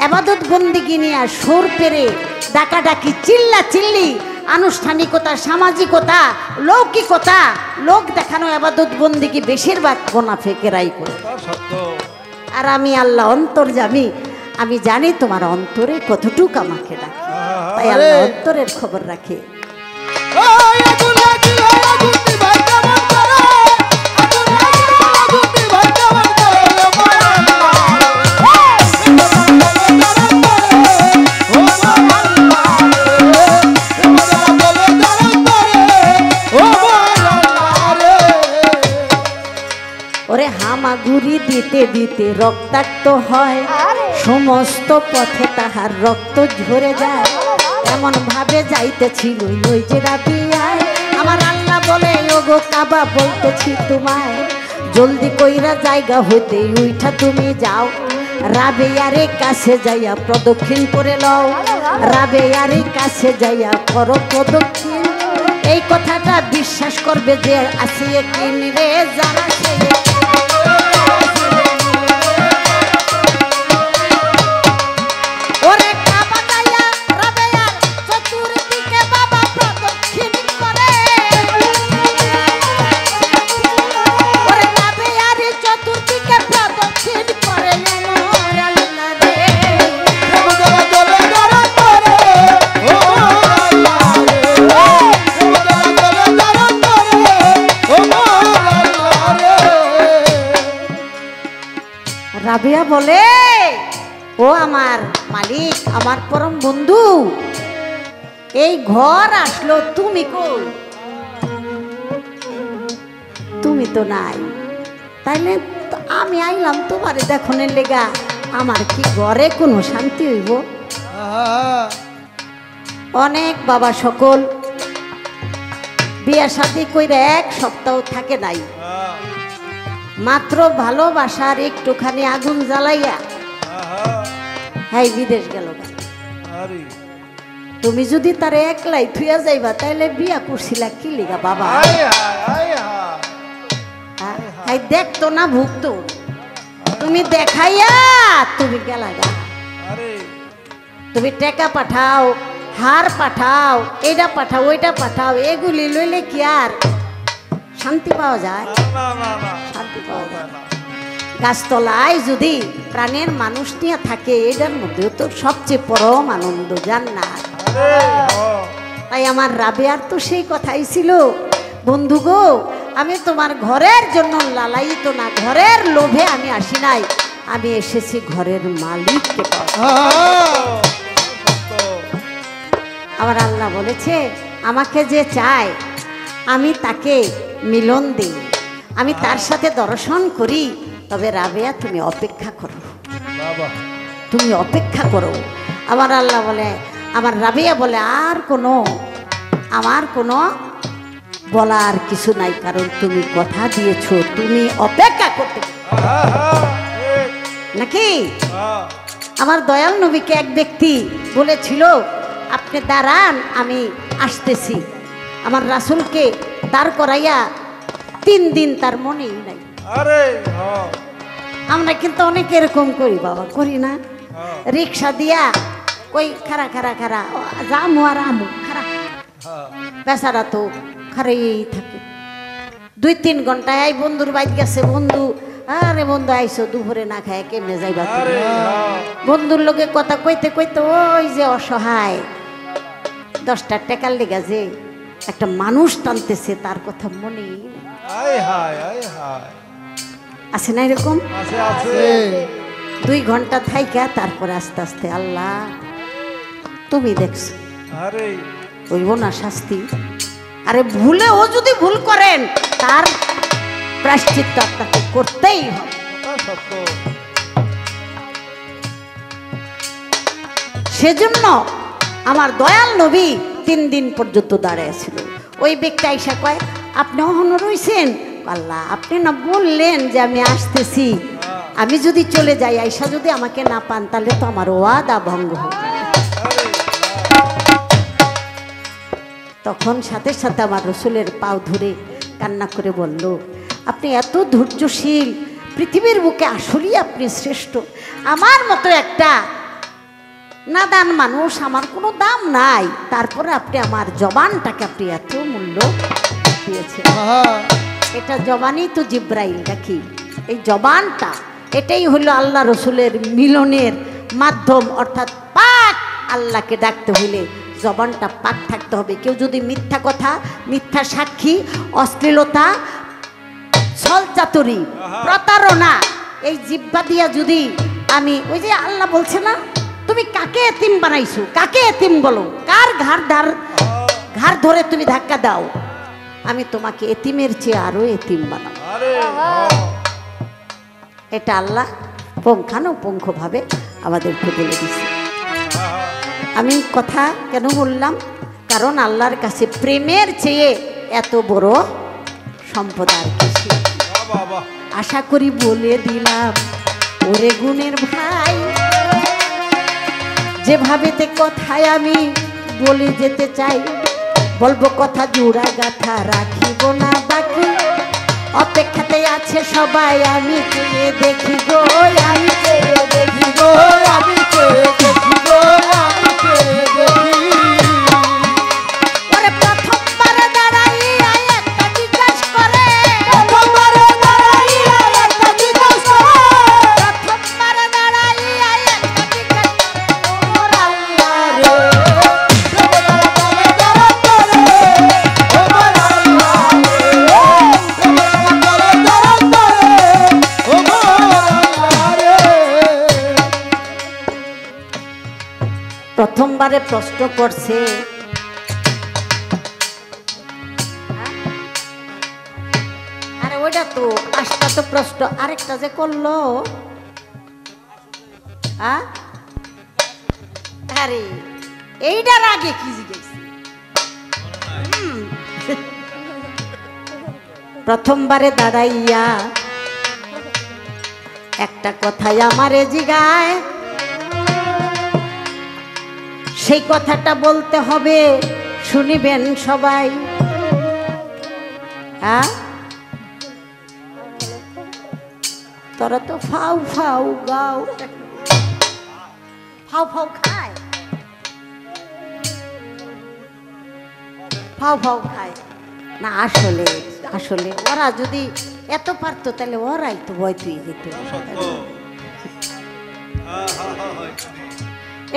Speaker 1: ইবাদত বন্দিগি নিয়া সুর পেরে ডাকাডাকি, চিল্লা চিল্লি, আনুষ্ঠানিকতা, সামাজিকতা, লৌকিকতা, লোক দেখানো ইবাদত বন্দিগি বেশিরভাগ মুনাফিকেরাই করে। আর আমি আল্লাহ অন্তর্যামী, আমি জানি তোমার অন্তরে কতটুকু আমাকে ডাকে, তাই আল্লাহ অন্তরের খবর রাখে। ওরে হামাগুড়ি দিতে দিতে রক্তাক্ত হয়, সমস্ত পথে তাহার রক্ত ঝরে যায়, এমন ভাবে যাইতেছিল ওই যে রাবিয়ায়। আমার আল্লাহ বলে ওগো কাবা বলতেছি তোমায়, জলদি কইরা জায়গা হইতে উইঠা তুমি যাও, রাবেয়ারে কাছে যাইয়া প্রদক্ষিণ করে লও, রাবেয়ারে কাছে যাইয়া করো প্রদক্ষিণ। এই কথাটা বিশ্বাস করবে যে আছে কিন রে যারা সে। রাবিয়া বলে ও আমার মালিক, আমার পরম বন্ধু, এই ঘর আসলো, তুমি কই? তুমি তো নাই, তাইলে আমি আইলাম তোমারে দেখনের লেগা, আমার কি ঘরে কোনো শান্তি হইব? অনেক বাবা সকল বিয়া শাদী কইরা এক সপ্তাহ থাকে নাই, মাত্র ভালোবাসার একটুখানি আগুন জ্বালাইয়া হাই বিদেশ গেল। তুমি যদি তার একলাই থুয়া যাইবা তাইলে বিয়া করছিলা কি লিগা বাবা? হাই দেখতো না ভুগতো, তুমি দেখাইয়া তুমি গেলা গা। তুমি টাকা পাঠাও, হার পাঠাও, এটা পাঠাও, ওইটা পাঠাও, এগুলি লইলে কি আর শান্তি পাওয়া যায়? শান্তি পাওয়া যায় না। গাছতলায় যদি প্রাণের মানুষ নিয়ে থাকে, এটার মধ্যেও তো সবচেয়ে পরম আনন্দ, জান্নাত। তাই আমার রাবেয়ার তো সেই কথাই ছিল, বন্ধু গো, আমি তোমার ঘরের জন্য লালায়িত না, ঘরের লোভে আমি আসি নাই, আমি এসেছি ঘরের মালিককে পাওয়া। আমার আল্লাহ বলেছে আমাকে যে চায় আমি তাকে মিলন দিই, আমি তার সাথে দর্শন করি। তবে রাবেয়া তুমি অপেক্ষা করো, তুমি অপেক্ষা করো। আমার আল্লাহ বলে, আমার রাবেয়া বলে আমার কোনো বলার কিছু নাই, কারণ তুমি কথা দিয়েছো, তুমি অপেক্ষা করতে নাকি? আমার দয়াল নবীকে এক ব্যক্তি বলেছিল আপনি দাঁড়ান আমি আসতেছি, আমার রাসূলকে দাঁড় করাইয়া 3 দিন তার মনেই নাই। আমরা কিন্তু অনেক এরকম করি বাবা, করি না? রিক্সা দিয়া কই খারা খারা খারা জামু আর আমু খারা, বেচারা তো খারাই থাকে। 2-3 ঘন্টায় এই বন্ধুর বাইক গেছে, বন্ধু আরে বন্ধু আইসো, দুপুরে না খায় কেমনে যাইবা? বন্ধুর লোকে কথা কইতে কইতে ওই যে অসহায় 10টা টাকার লেগা যে একটা মানুষ টানতেছে, তার কথা মনে আছে না? এরকম 2 ঘন্টা থাইকা তারপরে আস্তে আস্তে আল্লাহ তুমি দেখছো হইব না শাস্তি? আরে ভুলে ও যদি ভুল করেন তার প্রায়শ্চিত্ত আপনাকে করতেই হবে। সেজন্য আমার দয়াল নবী 3 দিন পর্যন্ত দাঁড়িয়েছিল। ওই ব্যক্তি আইসা কয় আপনি এখনো রইছেন? আল্লাহ আপনি না বললেন যে আমি আসতেছি, আমি যদি চলে যাই আইসা যদি আমাকে না পান তাহলে তো আমার ওয়াদা ভঙ্গ হবে। তখন সাথে সাথে আমার রসুলের পাও ধরে কান্না করে বলল আপনি এত ধৈর্যশীল, পৃথিবীর বুকে আসলেই আপনি শ্রেষ্ঠ। আমার মতো একটা নাদান মানুষ, আমার কোনো দাম নাই, তারপরে আপনি আমার জবানটাকে আপনি এত মূল্য দিয়েছেন। এটা জবানই তো জিব্রাইল নাকি? এই জবানটা এটাই হলো আল্লাহ রসুলের মিলনের মাধ্যম। অর্থাৎ পাক আল্লাহকে ডাকতে হইলে জবানটা পাক থাকতে হবে। কেউ যদি মিথ্যা কথা, মিথ্যা সাক্ষী, অশ্লীলতা, ছলচাতুরি, প্রতারণা এই জিহ্বা দিয়া যদি আমি, ওই যে আল্লাহ বলছে না, তুমি কাকে এতিম বানাইছো, কাকে এতিম বলো, কার ঘাড় ধরে তুমি ধাক্কা দাও, আমি তোমাকে এতিমের চেয়ে আরো এতিম বানাবো। এটা আল্লাহ পুঙ্খানুপুঙ্খভাবে আমাদেরকে বলে দিচ্ছে। আমি কথা কেন বললাম? কারণ আল্লাহর কাছে প্রেমের চেয়ে এত বড় সম্পদ আর কিছু। আশা করি বলে দিলাম ওরে গুণের ভাই, যেভাবেতে কথায় আমি বলে যেতে চাই, বলবো কথা জোড়া গাথা রাখিব না বাকি, অপেক্ষাতে আছে সবাই, আমি চেয়ে দেখি গো, আমি চেয়ে দেখি গো, আমি চেয়ে দেখি গো, আমি চেয়ে দেখি। ওরে প্রথমবার দাঁড়াইয়া একটা জিজ্ঞাস করে, প্রথমবার দাঁড়াইয়া একটা জিজ্ঞাস করে, প্রথমবার দাঁড়াইয়া একটা জিজ্ঞাস করে, ওর আল্লাহ রে প্রথমবারে প্রশ্ন করছে, আরে ওইটা তো পাঁচটা তো প্রশ্ন, আরেকটা যে করলো, আরে এইটার আগে কি জিজ্ঞেস? প্রথমবারে দাঁড়াইয়া একটা কথাই আমারে জিগায়, সেই কথাটা বলতে হবে, শুনিবেন সবাই। তোরা তো ফাউ ফাউ গাও, ফাউ ফাউ খায়, ফাউ ফাউ খায় না। আসলে আসলে ওরা যদি এত পারতো তাহলে ওরাই তো ভয় তুই যেত।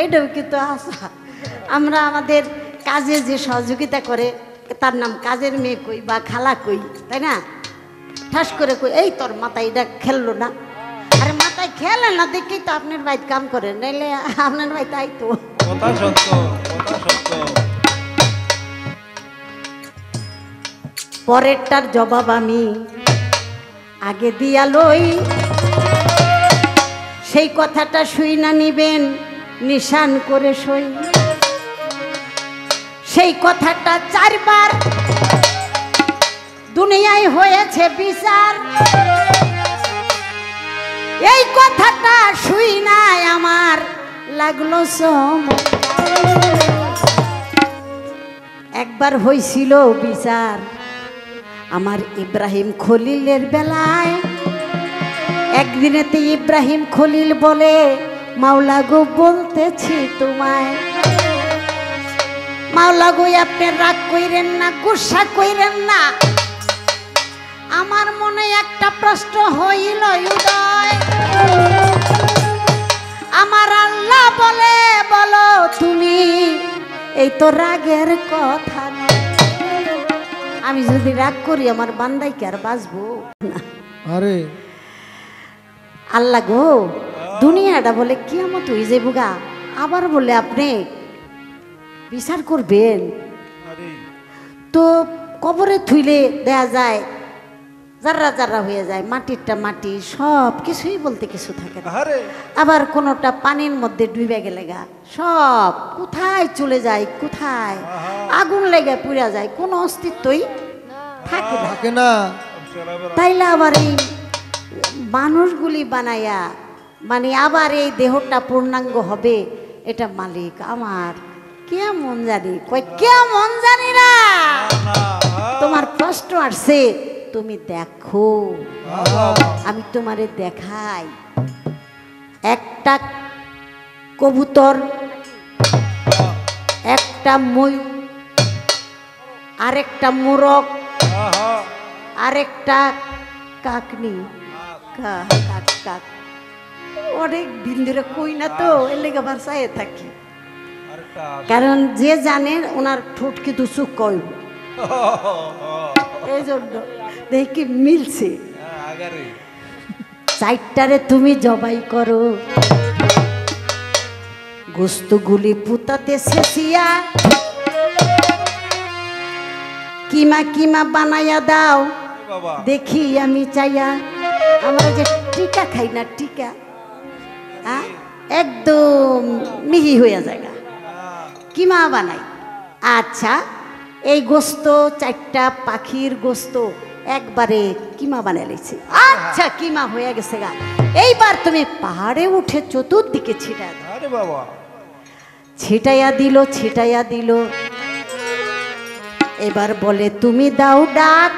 Speaker 1: এইটাও কিন্তু আশা। আমরা আমাদের কাজে যে সহযোগিতা করে তার নাম কাজের মেয়ে কই বা খালা কই, তাই না? ঠাস করে কই, এই তোর মাথায় এটা খেললো না, আরে মাথায় খেলে না দেখেই তো আপনার ভাই কাম করে, নাইলে আপনার ভাই তাই তো। পরেরটার জবাব আমি আগে দিয়া লই, সেই কথাটা শুই না নিবেন নিশান করে সই। সেই কথাটা 4 বার দুনিয়ায় হয়েছে বিচার, এই কথাটা শুই নাই আমার লাগলো একবার হয়েছিল বিচার আমার ইব্রাহিম খলিলের বেলায়। একদিনেতে ইব্রাহিম খলিল বলে, মাওলা গো বলতেছি তোমায়, মাওলা গো আপনি রাগ কইরেন না, গুসা কইরেন না, আমার মনে একটা প্রশ্ন হইল উদয়। আমার আল্লাহ বলে, বলো তুমি, এই তো রাগের কথা না। আমি যদি রাগ করি আমার বান্দাই কি আর বাঁচবো না? আরে আল্লাহ গো, দুনিয়াটা বলে কিয়ামত হয়ে যাইব গা, আবার বলে আপনি বিচার করবেন। তো কবরে থুইলে দেয়া যায় জাররা জাররা হয়ে যায়, মাটিরটা মাটি, সব কিছুই বলতে কিছু থাকে না। আবার কোনোটা পানির মধ্যে ডুবে গেলে গা সব কোথায় চলে যায়, কোথায় আগুন লেগে পুড়া যায়, কোনো অস্তিত্বই থাকে না। তাইলে আবার এই মানুষগুলি বানাইয়া মানে আবার এই দেহটা পূর্ণাঙ্গ হবে, এটা মালিক আমার কেমন জানি, কই কেমন জানি না। তোমার প্রশ্ন আসছে তুমি দেখো, আমি তোমারে দেখাই। একটা কবুতর, একটা ময়ূর, আরেকটা মোরগ, আরেকটা কাকনি, কাক কাক। অনেক দিন ধরে কই না তো, এর লেগে আবার চাইয়ে থাকি, কারণ যে জানে ওনার ঠোঁট কিন্তু চুপ কইব, এই জন্য দেখি মিলছে। চারটারে তুমি জবাই করো, গোস্তগুলি পুতাতে শেষিয়া কিমা কিমা বানাইয়া দাও, দেখি আমি চাইয়া। আমরা যে টিকা খাই না, টিকা একদম মিহি হইয়া যায়, কিমা বানাই। আচ্ছা, এই গোস্ত চারটা পাখির গোস্ত একবারে কিমা বানাই লাইছে। আচ্ছা, কিমা হয়ে গেছে গা। এইবার তুমি পাহাড়ে উঠে চতুর্দিকে ছিটাইয়া দাও। ছিটাইয়া দিল, ছিটাইয়া দিল। এবার বলে তুমি দাও ডাক।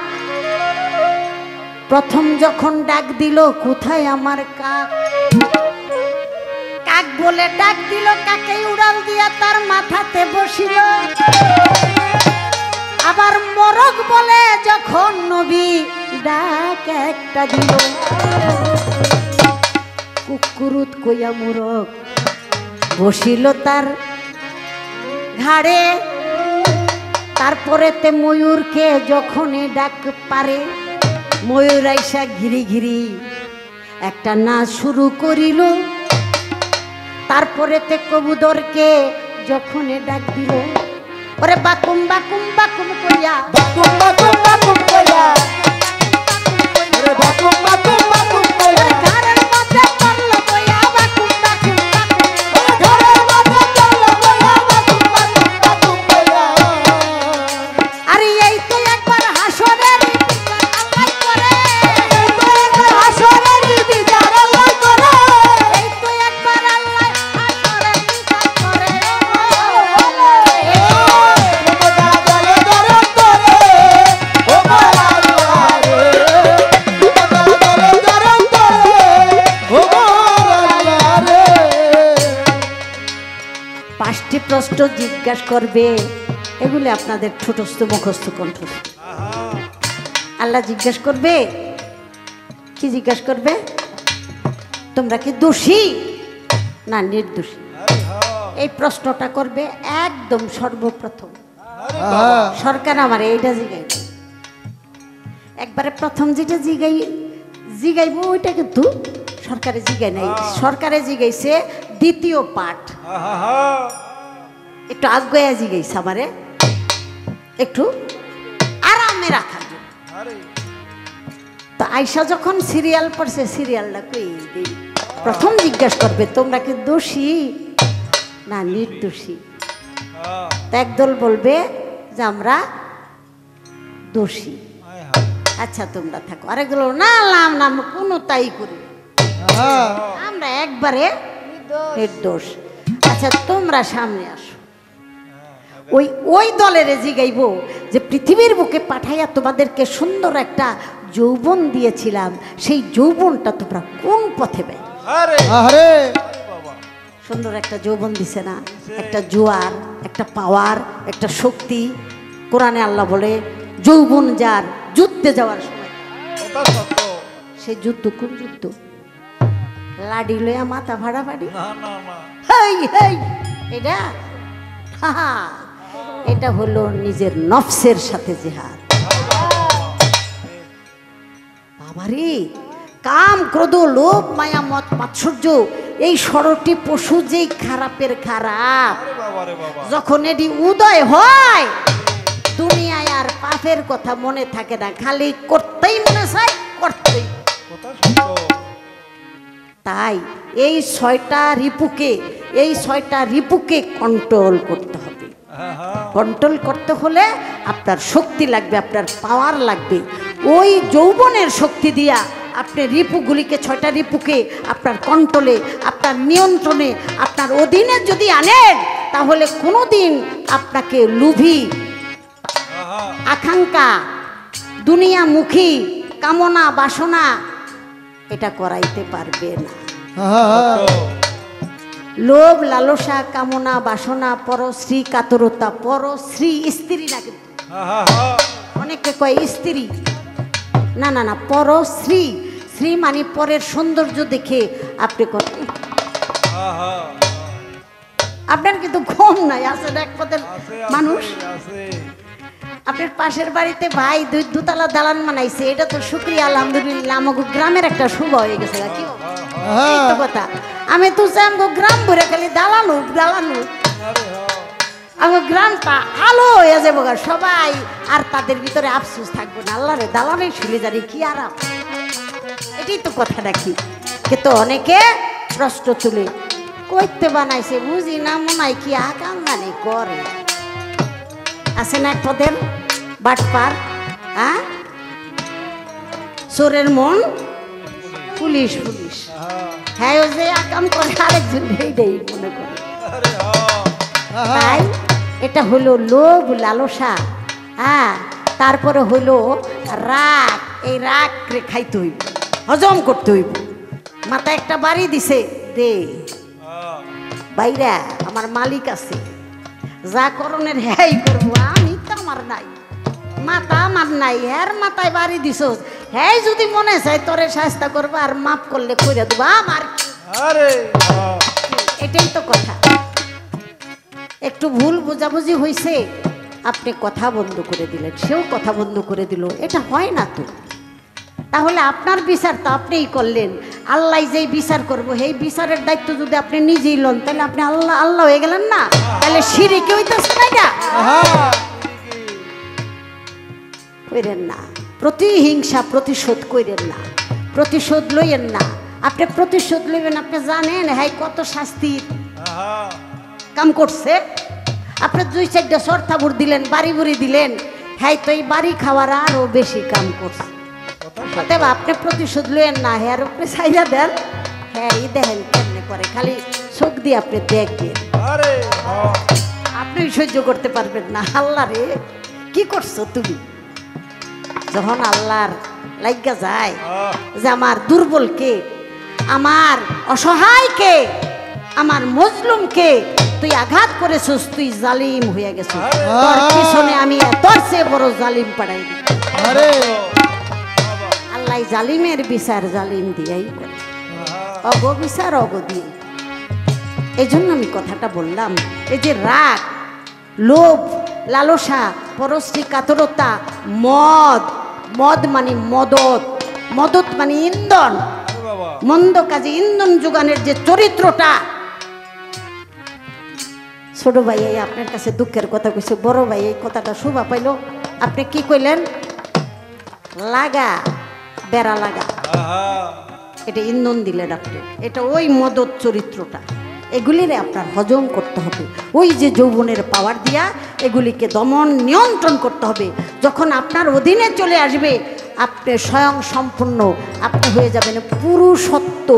Speaker 1: প্রথম যখন ডাক দিল, কোথায় আমার কাক? কাক বলে ডাক দিল, কাকে উড়াল দিয়া তার মাথাতে বসিল। আবার মোরগ বলে যখন নবী ডাক একটা দিল, কুকুরুত কইয়া মোরগ বসিল তার ঘাড়ে। তারপরে তে ময়ূরকে যখনই ডাক পারে, ময়ূর আইসা ঘিরি ঘিরি একটা নাচ শুরু করিল। তারপরে তে কবুতরকে যখনই ডাক দিল, ওরে বাকুম বাকুম বাকুম কইয়া, বাকুম বাকুম বাকুম কইয়া, ওরে বাকুম বাকুম বাকুম কইয়া, ঘরের মধ্যে পড়ল কইয়া, বাকুম বাকুম বাকুম, ওরে ঘরের মধ্যে পড়ল কইয়া, বাকুম বাকুম বাকুম কইয়া। আরে এই তো একবার হাসরের বিচার আল্লাহ করে, এই তো একবার হাসরের বিচার আল্লাহ করে, এই তো একবার আল্লাহ হাসরের বিচার করে। পাঁচটি প্রশ্ন জিজ্ঞাসা করবে, এগুলি আপনাদের ছোটস্থ মুখস্থ কণ্ঠস্থ। আল্লাহ জিজ্ঞাসা করবে, কি জিজ্ঞাসা করবে? তোমরা কি দোষী না নির্দোষী? এই প্রশ্নটা করবে একদম সর্বপ্রথম। সরকার আমার এইটা জিগাই, একবারে প্রথম যেটা জিগাইব ওইটা কিন্তু সরকারে জিগাই নাই। সরকারে জিগাইছে দ্বিতীয় পাঠ, একটু আগুয়া জিগাইছে আমারে, একটু আরামে রাখার জন্য। তো আয়সা যখন সিরিয়াল পড়ছে, সিরিয়ালটা কই দিই, প্রথম জিজ্ঞাসা করবে তোমরা কি দোষী না নির্দোষী? তো একদল বলবে যে আমরা দোষী। আচ্ছা তোমরা থাকো। আরেকগুলো না নাম নাম কোনো তাই করি, আমরা একবারে নির্দোষ। আচ্ছা তোমরা সামনে আসো। ওই ওই দলের জিগাইব যে পৃথিবীর বুকে পাঠাইয়া তোমাদেরকে সুন্দর একটা যৌবন দিয়েছিলাম, সেই যৌবনটা তোমরা কোন পথে ব্যয়? সুন্দর একটা যৌবন দিছে না, একটা জোয়ার, একটা পাওয়ার, একটা শক্তি। কোরআনে আল্লাহ বলে যৌবন যার যুদ্ধে যাওয়ার সময়, সেই যুদ্ধ কোন যুদ্ধ? লাডি লইয়া মাথা ভাড়া বাড়ি, এটা এটা হলো নিজের নফসের সাথে জিহাদ। বাবারে, কাম ক্রোধ লোভ মায়া মত মাৎসর্য, এই 16টি পশু যেই খারাপের খারাপ, যখন এটি উদয় হয় দুনিয়ায় আর পাপের কথা মনে থাকে না, খালি করতেই মনে চায়, করতেই। তাই এই 6টা রিপুকে কন্ট্রোল করতে হবে। কন্ট্রোল করতে হলে আপনার শক্তি লাগবে, আপনার পাওয়ার লাগবে। ওই যৌবনের শক্তি দিয়া আপনি রিপুগুলিকে, 6টা রিপুকে আপনার কন্ট্রোলে, আপনার নিয়ন্ত্রণে, আপনার অধীনে যদি আনেন, তাহলে কোনোদিন আপনাকে লোভী, আকাঙ্ক্ষা, দুনিয়ামুখী কামনা বাসনা এটা করাইতে পারবে না। লোভ লালসা কামনা বাসনা পরশ্রী কাতরতা, পরশ্রী স্ত্রী না কিন্তু, অনেকে কয় স্ত্রী, না না না, পরশ্রী। শ্রী মানে পরের সৌন্দর্য দেখে আপনি আপনার কিন্তু ঘুম নাই, আছেন এক পদের মানুষ। আপনার পাশের বাড়িতে ভাই দুতলা দালান বানাইছে, এটা তো শুকরিয়া আলহামদুলিল্লাহ, আমাকে গ্রামের একটা শুভ হয়ে গেছে। কি কথা, আমি তো চাই আমাকে গ্রাম ভরে খালি দালানো দালানো, আমার গ্রামটা আলো হয়ে যাবো সবাই, আর তাদের ভিতরে আফসোস থাকবো না, আল্লাহ রে দালানে শুলে জানি কি আরাম। এটাই তো কথা রাখি, কিন্তু অনেকে প্রশ্ন তুলে কইতে বানাইছে বুঝি না, মনে হয় কি আকাম জানি করে। আছে না এক পদের বাটপার, হ্যাঁ, চোরের মন পুলিশ পুলিশ, হ্যাঁ ও যে আকাম করে আরেকজন এইটাই মনে করে। তাই এটা হলো লোভ লালসা, হ্যাঁ, তারপরে হলো রাগ। এই রাগ রে খাইতে হইব, হজম করতে হইব। মাথায় একটা বাড়ি দিছে, দে বাইরা, আমার মালিক আছে, যা করণের হ্যাঁ করবো, আমি তো আমার নাই, মাথা আমার নাই, হ্যার মাথায় বাড়ি দিস, হ্যাঁ যদি মনে চায় তোরে শাস্তা করবো, আর মাফ করলে করে দেবো আমার। এটাই তো কথা। একটু ভুল বোঝাবুঝি হয়েছে, আপনি কথা বন্ধ করে দিলেন, সেও কথা বন্ধ করে দিল, এটা হয় না তো। তাহলে আপনার বিচার তো আপনিই করলেন, আল্লাহ যেই বিচার করবো সেই বিচারের দায়িত্ব যদি আপনি নিজেই লন, তাহলে আপনি আল্লাহ আল্লাহ হয়ে গেলেন না, তাহলে শিরকে হইতেছে না। কইরেন না প্রতিহিংসা, প্রতিশোধ কইরেন না, প্রতিশোধ লইয়েন না। আপনি প্রতিশোধ লইবেন, আপনি জানেন হ্যাঁ কত শাস্তির কাম করছে, আপনি 2-4টা সরথাবুর দিলেন, বাড়ি বুড়ি দিলেন, হ্যাঁ তো এই বাড়ি খাওয়ার আরো বেশি কাম করছে। অতএব আপনি প্রতিশোধ লইয়েন না, হ্যাঁ আপনি চাইরা দেন, হ্যাঁ এই দেখেন কেমনে করে, খালি চোখ দিয়ে আপনি দেখবেন, আপনি সহ্য করতে পারবেন না। আল্লাহ রে কি করছো তুমি, যখন আল্লাহর লাগা যায় যে আমার দুর্বলকে, আমার অসহায়কে, আমার মজলুমকে তুই আঘাত করেছিস, তুই জালিম হয়ে গেছিস, তোর পিছনে আমি তোর চেয়ে বড় জালিম পাঠাই দিই। আল্লাহ জালিমের বিচার জালিম দিয়াই করে, অগ বিচার অগ দিয়ে। এই জন্য আমি কথাটা বললাম, এই যে রাগ, লোভ লালসা, পরশ্রী কাতরতা, মদ, মদ মানে মদত, মদত মানে ইন্ধন, মন্দ কাজে ইন্ধন যোগানের যে চরিত্রটা। ছোট ভাই এই আপনার কাছে দুঃখের কথা কইছে, বড় ভাই এই কথাটা শোভা পাইল, আপনি কি কইলেন, লাগা বেড়া লাগা, এটা ইন্ধন দিলেন আপনি, এটা ওই মদত চরিত্রটা, এগুলিরে আপনার হজম করতে হবে, ওই যে যৌবনের পাওয়ার দিয়া এগুলিকে দমন নিয়ন্ত্রণ করতে হবে। যখন আপনার অধীনে চলে আসবে, আপনি স্বয়ং সম্পূর্ণ, আপনি হয়ে যাবেন পুরুষত্ব,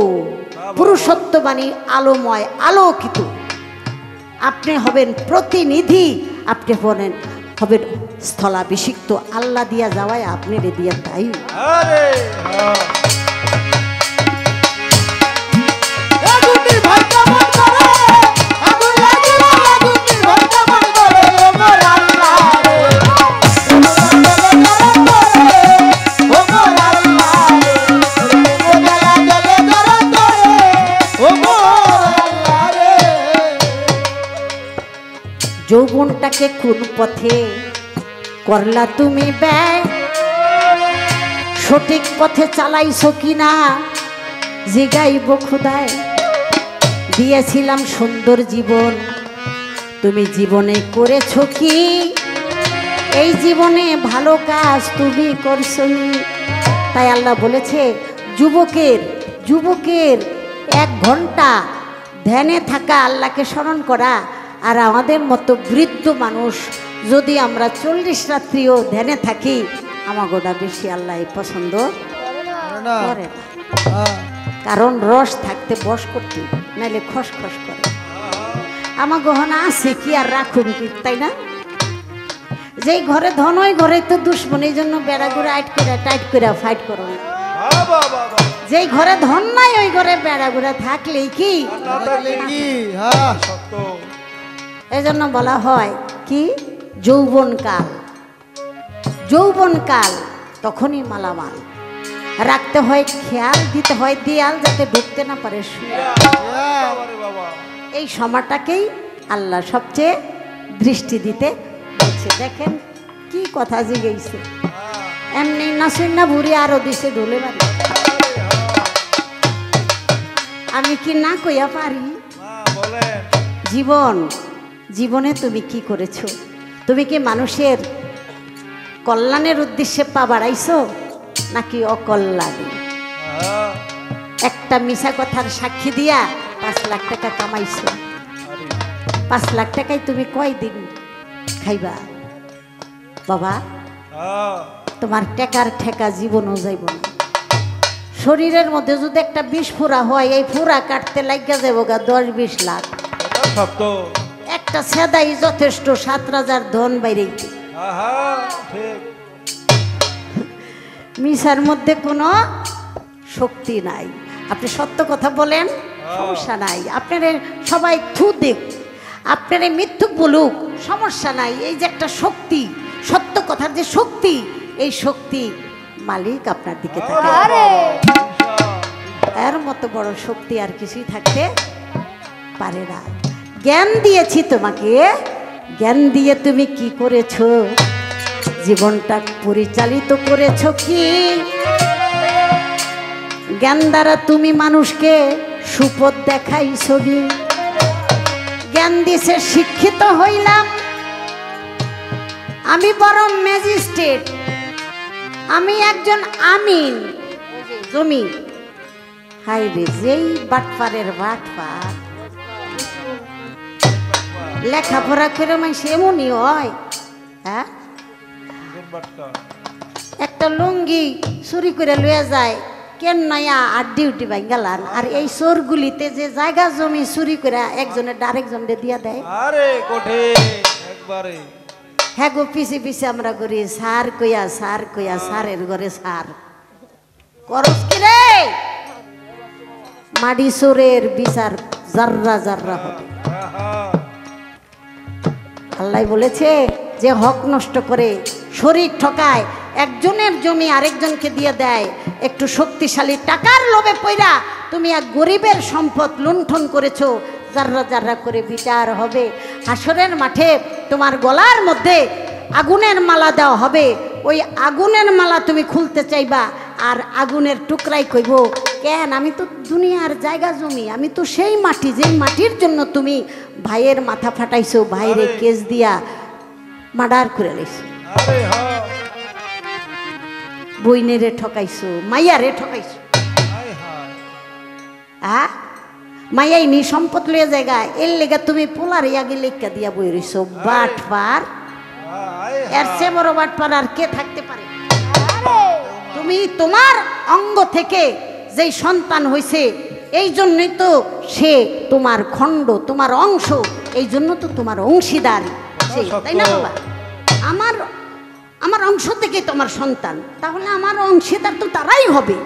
Speaker 1: পুরুষত্ব মানে আলোময় আলোকিত, আপনি হবেন প্রতিনিধি, আপনি হবেন স্থলাভিষিক্ত, আল্লাহ দিয়া যাওয়ায় আপনি রে দিয়া তাই। যৌবনটাকে কোন পথে করলা তুমি ব্যয়, সঠিক পথে চালাইছো কিনা জিগাইব খোদায়। দিয়েছিলাম সুন্দর জীবন, তুমি জীবনে করেছো কি, এই জীবনে ভালো কাজ তুমি করছো নি। তাই আল্লাহ বলেছে যুবকের 1 ঘন্টা ধ্যানে থাকা, আল্লাহকে স্মরণ করা, আর আমাদের মতো বৃদ্ধ মানুষ যদি আমরা 40 রাত্রিও ধ্যানে থাকি, আমাগোটা বেশি আল্লাহ পছন্দ করে না। কারণ রস থাকতে বস করতে, নাইলে খসখস করে। আমার গহনা আছে কি আর রাখুন কি, তাই না? যেই ঘরে ধন ওই ঘরে তো দুশ্মন, এই জন্য বেড়া করে টাইট করে ফাইট করো না। যেই ঘরে ধন নাই ওই ঘরে বেড়া ঘুরে থাকলেই কি, এই জন্য বলা হয় কি যৌবনকাল, যৌবনকাল তখনই মালামাল রাখতে হয়, খেয়াল দিতে হয় দেয়াল যাতে ঢুকতে না পারে। এই সময়টাকেই আল্লাহ সবচেয়ে দৃষ্টি দিতে বলছে। দেখেন কি কথা জিগেছে, এমনি নাসুন না ভুরি আরো দিছে ঢোলে বাড়ি। আমি কি না কইয়া পারি? জীবনে তুমি কি করেছো? তুমি কি মানুষের কল্যাণের উদ্দেশ্যে পা বাড়াইছো নাকি অকল্যাণে? একটা মিছা কথার সাক্ষী দিয়া 5 লাখ টাকা কামাইছো। 5 লাখ টাকায় তুমি কয়দিন খাইবা বাবা? তোমার টাকার ঠেকা জীবনও যাইব না। শরীরের মধ্যে যদি একটা বিষ ফোড়া হয়, এই ফোড়া কাটতে লাগিয়া যাবো গা 10-20 লাখ। একটা সেদাই যথেষ্ট 7 রাজার ধন বাইরে। মিশার মধ্যে কোনো শক্তি নাই। আপনি সত্য কথা বলেন, সমস্যা নাই। আপনারা সবাই থু দেখ, আপনারা মিথ্যুক বলুক, সমস্যা নাই। এই যে একটা শক্তি, সত্য কথার যে শক্তি, এই শক্তি মালিক আপনার দিকে তাকায়। এর মতো বড় শক্তি আর কিছুই থাকতে পারে না। জ্ঞান দিয়েছি তোমাকে, জ্ঞান দিয়ে তুমি কি করেছো? জীবনটা পরিচালিত করেছো কি? জ্ঞান দ্বারা তুমি মানুষকে সুপথ দেখাইছো কি? জ্ঞান দিছে শিক্ষিত হইলাম, আমি বড় ম্যাজিস্ট্রেট, আমি একজন আমিন জমি। হাই রে, যেই বাটপারের বাটপার লেখাপড়া করে মানুষ এমনই হয়। হ্যাঁ, একটা লুঙ্গি চুরি করে লয়ে যায় কেন নয়া আর ডিউটি বাই গেলান। আর এই চোরগুলিতে যে জায়গা জমি চুরি করে একজনের আরেকজনকে দিয়া দেয়। হ্যাঁ গো, পিছে পিছে আমরা করি সার কইয়া সারের ঘরে সার করস কি রে? মাডি চোরের বিচার জাররা জাররা হবে। আল্লাহ বলেছে যে হক নষ্ট করে, শরীর ঠকায়, একজনের জমি আরেকজনকে দিয়ে দেয়, একটু শক্তিশালী টাকার লোভে পইরা তুমি এক গরিবের সম্পদ লুণ্ঠন করেছো, জাররা জাররা করে বিচার হবে। হাসরের মাঠে তোমার গলার মধ্যে আগুনের মালা দেওয়া হবে। ওই আগুনের মালা তুমি খুলতে চাইবা, আর আগুনের টুকরাই কইব কেন, আমি তো দুনিয়ার জায়গা জমি, আমি তো সেই মাটি, যেই মাটির জন্য তুমি ভাইয়ের মাথা ফাটাইছো, ভাইরে কেস দিয়া মার্ডার করে লাইছো, বইনেরে ঠকাইছো, মাইয়ারে ঠকাইছো। হ্যাঁ, মাইয়াই নি সম্পদ লয়ে জায়গা, এর লেগা তুমি পোলার আগে লেখা দিয়া বই রইছো। বাটপার, এর চেয়ে বড় বাটপার আর কে থাকতে পারে? তুমি তোমার অঙ্গ থেকে যেই সন্তান হইছে, এই জন্যই তো সে তোমার খণ্ড, তোমার অংশ, এই জন্য তো তোমার অংশীদার সে, তাই না বাবা? আমার অংশ থেকে তোমার সন্তান, তাহলে আমার অংশীদার তো তারাই হবে।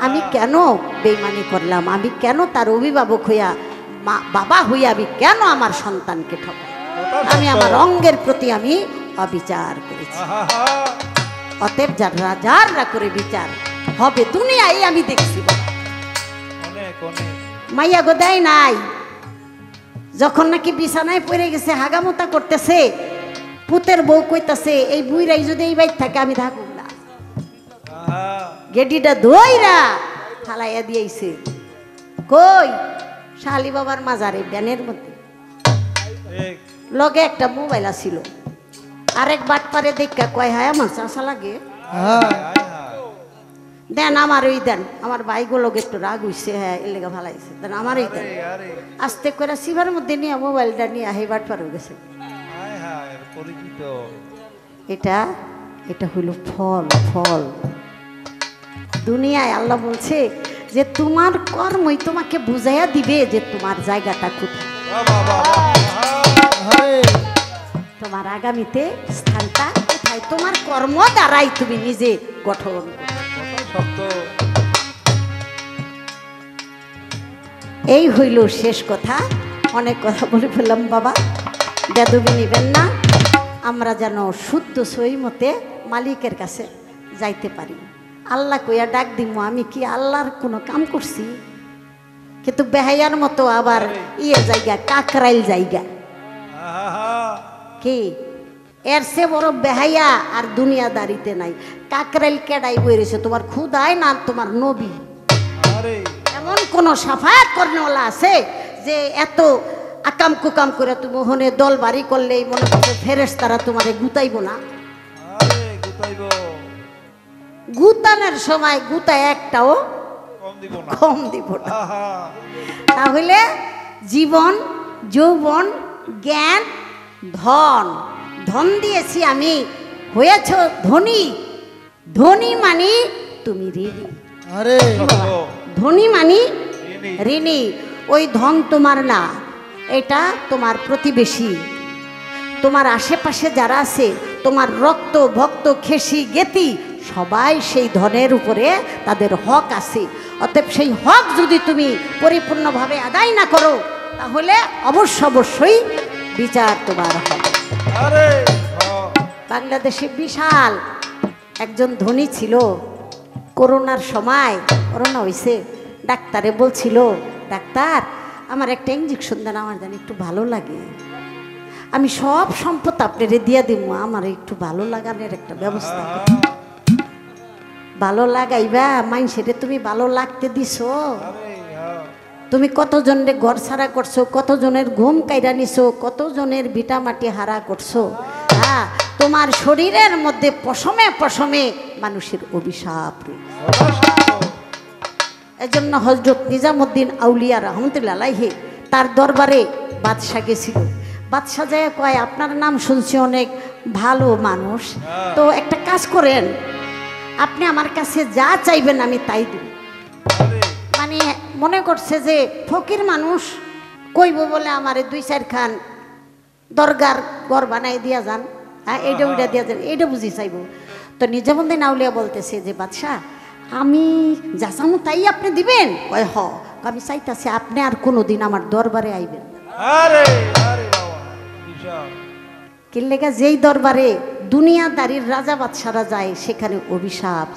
Speaker 1: আমি কেন বেইমানি করলাম? আমি কেন তার অভিভাবক হইয়া, বাবা হইয়া আমি কেন আমার সন্তানকে ঠকাই? আমি আমার অঙ্গের প্রতি আমি অবিচার করেছি। অতএব যারা যারা করে বিচার হবে দুনিয়ায় আমি দেখছি। মাইয়া গো দেয় নাই, যখন নাকি বিছানায় পড়ে গেছে, হাগামোতা করতেছে, পুতের বউ কইতাছে এই বুইরাই যদি এই বাইর থাকে আমি থাকুক না। গেডিটা ধইরা ফালাইয়া দিয়েছে কই শালি বাবার মাজারে ব্যানের মধ্যে। লগে একটা মোবাইল আছিল, আরেক বাটপারে দেখা কয় হায় আমার চাষা লাগে দেন, আমার ওই দেন, আমার ভাইগুলোকে একটু রাগ হইছে, হ্যাঁ এর লেগে ফালাইছে, দেন আমার ওই দেন। আস্তে করে সিভার মধ্যে নিয়ে মোবাইলটা নিয়ে হে বাটপারে গেছে। এটা হইল ফল। ফল দুনিয়ায় আল্লাহ বলছে যে তোমার কর্মই তোমাকে বুঝাইয়া দিবে যে তোমার জায়গাটা কোথায়, তোমার আগামীতে স্থানটা তাই তোমার কর্ম দ্বারাই তুমি নিজে গঠন। এই হইল শেষ কথা। অনেক কথা বলে ফেললাম বাবা, বেদবি নিবেন না। আমরা যেন শুদ্ধ সই মতে মালিকের কাছে যাইতে পারি। আল্লাহ কইয়া ডাক দিমু, আমি কি আল্লাহর কোনো কাম করছি? কিন্তু বেহাইয়ার মতো আবার ইয়ে জায়গা, কাকরাইল জায়গা কি এর সে বড় বেহাইয়া আর দুনিয়াদারিতে নাই। কাকরাইল কেডাই বইরেছে তোমার খুদায় না তোমার নবী? এমন কোন সাফায়াত করনেওয়ালা আছে যে এত আকাম কুকাম করে তুমি ওখানে দল বাড়ি করলেই মনে করছে ফেরেশতারা তোমারে গুতাইব না? গুতানের সময় গুতা একটাও কম দিব না। তাহলে জীবন, যৌবন, জ্ঞান, ধন, ধন দিয়েছি আমি, হয়েছ ধনী। ধনী মানি তুমি ঋণী। ধনী মানি ঋণী। ওই ধন তোমার না, এটা তোমার প্রতিবেশী, তোমার আশেপাশে যারা আছে, তোমার রক্ত ভক্ত খেসি গেতি সবাই সেই ধনের উপরে তাদের হক আছে। অতএব সেই হক যদি তুমি পরিপূর্ণভাবে আদায় না করো তাহলে অবশ্যই বিচার তোমার হবে। বাংলাদেশে বিশাল একজন ধনী ছিল। করোনার সময়, করোনা হয়েছে, ডাক্তারে বলছিল, ডাক্তার আমার একটা ইঞ্জেকশন দেন, আমার জানি একটু ভালো লাগে, আমি সব সম্পদ আপনারে দিয়ে দিব, আমার একটু ভালো লাগানোর একটা ব্যবস্থা। ভালো লাগাইবা মাইনসেরে তুমি ভালো লাগতে দিছো? তুমি কতজনের ঘর ছাড়া করছো, কতজনের ঘুম কাইরা নিছো, কতজনের ভিটা মাটি হারা করছো। হ্যাঁ, তোমার শরীরের মধ্যে পশমে পশমে মানুষের অভিশাপ। এজন্য হযরত নিজামুদ্দিন আউলিয়া রহমতুল্লাহ আলাইহি তার দরবারে বাদশা গেছিল। বাদশা যায় কয়, আপনার নাম শুনছি অনেক ভালো মানুষ, তো একটা কাজ করেন, আপনি আমার কাছে যা চাইবেন আমি তাই দিব। মানে মনে করছে যে ফকির মানুষ কইব বলে আমারে 2-4 খান দরগার ঘর বানাই দিয়া যান, হ্যাঁ এইটা ওইটা দিয়া যান, এইটা বুঝি চাইব। তো নিজামুদ্দিন আউলিয়া বলতেছে যে বাদশাহ আমি যা চামু তাই আপনি দিবেন? কয় হ, আমি চাইতাছি আপনি আর কোনোদিন আমার দরবারে আইবেন। কিল্লেগা যেই দরবারে দুনিয়াদারির রাজা বাদশারা যায় সেখানে অভিশাপ,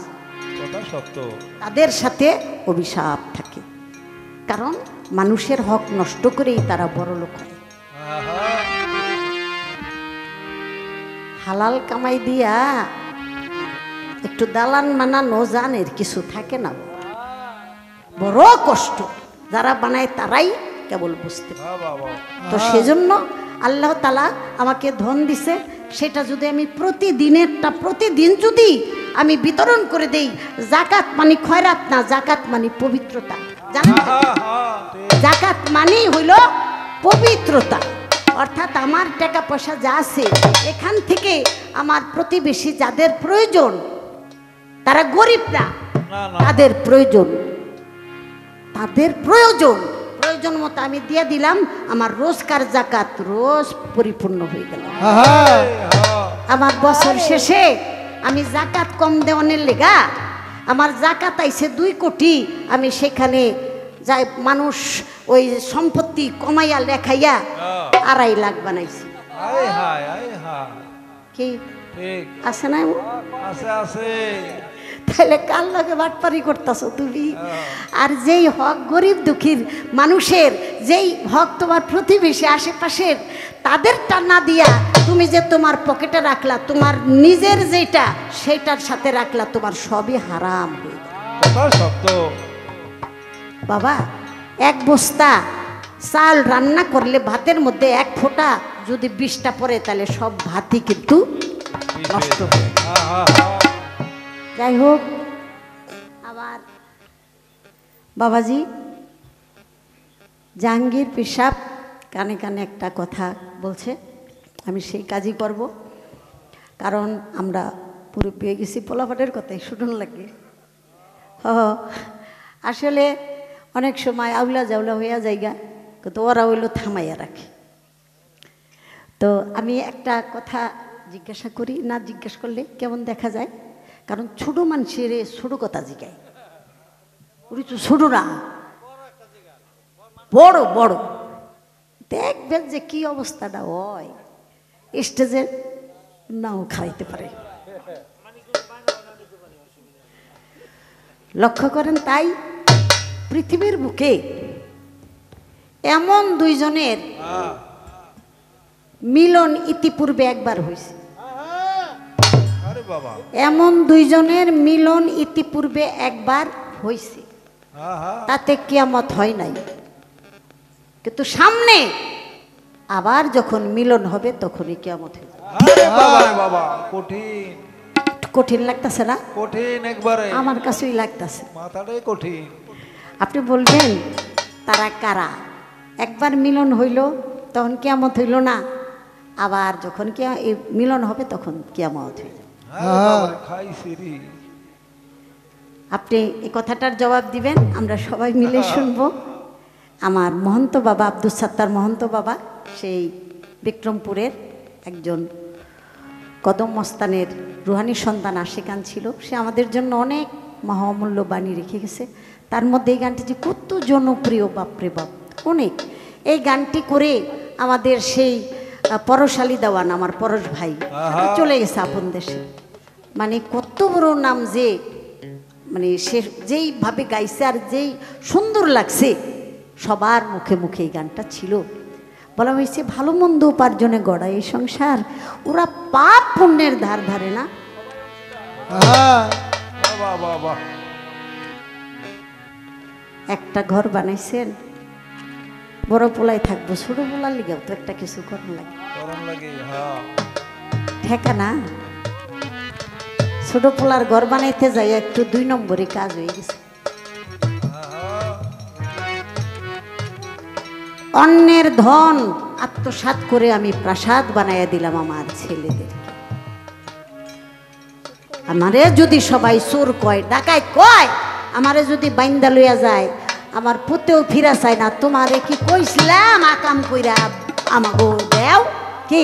Speaker 1: তাদের সাথে অভিশাপ থাকে, কারণ মানুষের হক নষ্ট করেই তারা বড় লোক হয়। হালাল কামাই দিয়া একটু দালান বানানো জানের কিছু থাকে না, বড় কষ্ট। যারা বানায় তারাই কেবল বুঝতে পারে। তো সেজন্য আল্লাহ তাআলা আমাকে ধন দিছে, সেটা যদি আমি প্রতিদিন যদি আমি বিতরণ করে দেই, জাকাত মানে খয়রাত না, জাকাত মানে পবিত্রতা। জানেন, জাকাত মানে হইল পবিত্রতা। অর্থাৎ আমার টাকা পয়সা যা আছে এখান থেকে আমার প্রতিবেশী যাদের প্রয়োজন, তারা গরিব না, তাদের প্রয়োজন প্রয়োজন মতো আমি দিয়ে দিলাম, আমার রোজকার জাকাত রোজ পরিপূর্ণ হয়ে গেল। আমার বছর শেষে আমি জাকাত কম দেওয়ানের লেগা আমার জাকাত আইছে 2 কোটি, আমি সেখানে যাই মানুষ ওই সম্পত্তি কমাইয়া লেখাইয়া 2.5 লাখ বানাইছি। কি আছে না? আছে। তাহলে কার লগে বাটপারি করতেছো তুমি? আর যেই হক গরিব দুঃখীর মানুষের, যেই হক তোমার প্রতিবেশী আশেপাশের, তাদেরটা না দিয়া তুমি যে তোমার পকেটে রাখলা, তোমার নিজের যেটা সেটার সাথে রাখলা, তোমার সবই হারাম হয়ে গেল। বাবা, 1 বস্তা চাল রান্না করলে ভাতের মধ্যে 1 ফোঁটা যদি 20টা পড়ে তাহলে সব ভাতই কিন্তু নষ্ট হয়ে যায়। যাই হোক, আবার বাবাজি জাহাঙ্গীর পেশাব কানে কানে একটা কথা বলছে, আমি সেই কাজই করব, কারণ আমরা পুরো পেয়ে গেছি পোলাপাটের কথাই শুনুন লাগে। আসলে অনেক সময় আউলা জাউলা হইয়া জায়গা, কিন্তু ওরা হইলো থামাইয়া রাখে। তো আমি একটা কথা জিজ্ঞাসা করি না, জিজ্ঞেস করলে কেমন দেখা যায়, কারণ ছোট মানুষের ছোট কথা জিগায়, ওই তো ছোট না, বড় বড়, দেখবেন যে কি অবস্থাটা হয়, স্টেজে নাও খাইতে পারে। লক্ষ্য করেন, তাই পৃথিবীর বুকে এমন দুইজনের মিলন ইতিপূর্বে একবার হয়েছে, এমন দুইজনের মিলন ইতিপূর্বে একবার হয়েছে, তাতে কিয়ামত হয় নাই, কিন্তু সামনে আবার যখন মিলন হবে তখনই কিয়ামত হবে। কঠিন লাগতেছে না?
Speaker 3: কঠিন একবারে,
Speaker 1: আমার কাছেই লাগতেছে,
Speaker 3: মাথাটাই কঠিন।
Speaker 1: আপনি বলবেন তারা কারা? একবার মিলন হইল তখন কিয়ামত হইল না, আবার যখন মিলন হবে তখন কিয়ামত হইল। আপনি এই কথাটার জবাব দিবেন, আমরা সবাই মিলে শুনবো। আমার মহন্ত বাবা আব্দুল সাত্তার মহন্ত বাবা, সেই বিক্রমপুরের একজন কদম মস্তানের রুহানি সন্তান আশিকান ছিল, সে আমাদের জন্য অনেক মহামূল্য বাণী রেখে গেছে। তার মধ্যে এই গানটি যে কত জনপ্রিয়, বাপরে বাপ, অনেক। এই গানটি করে আমাদের সেই পরশালী দেওয়ান আমার পরশ ভাই চলে গেছে আপন দেশে, মানে কত বড় নাম, যে মানে সে যেইভাবে গাইছে আর যেই সুন্দর লাগছে, সবার মুখে মুখে এই গানটা ছিল। বলা হয়েছে ভালো মন্দ উপার্জনে গড়া এই সংসার, ওরা পাপ পুণ্যের ধার ধারে না। একটা ঘর বানাইছেন, বড় পোলাই থাকবো, ছোট পোলার লিগেও তো একটা কিছু করণ লাগে, ঠেকা না? ছোট পোলার ঘর বানাইতে যাই একটু 2 নম্বরে কাজ হয়ে গেছে। অন্যের ধন আত্মসাৎ করে আমি প্রাসাদ বানাইয়া দিলাম আমার ছেলেদেরকে। আমারে যদি সবাই চোর কয়, ডাকাই কয়, আমারে যদি বাইন্দা লইয়া যায়, আমার পুতেও ফিরা চায় না। তোমারে কি কইছিলাম আকাম কইরা আমাগো দেও কি?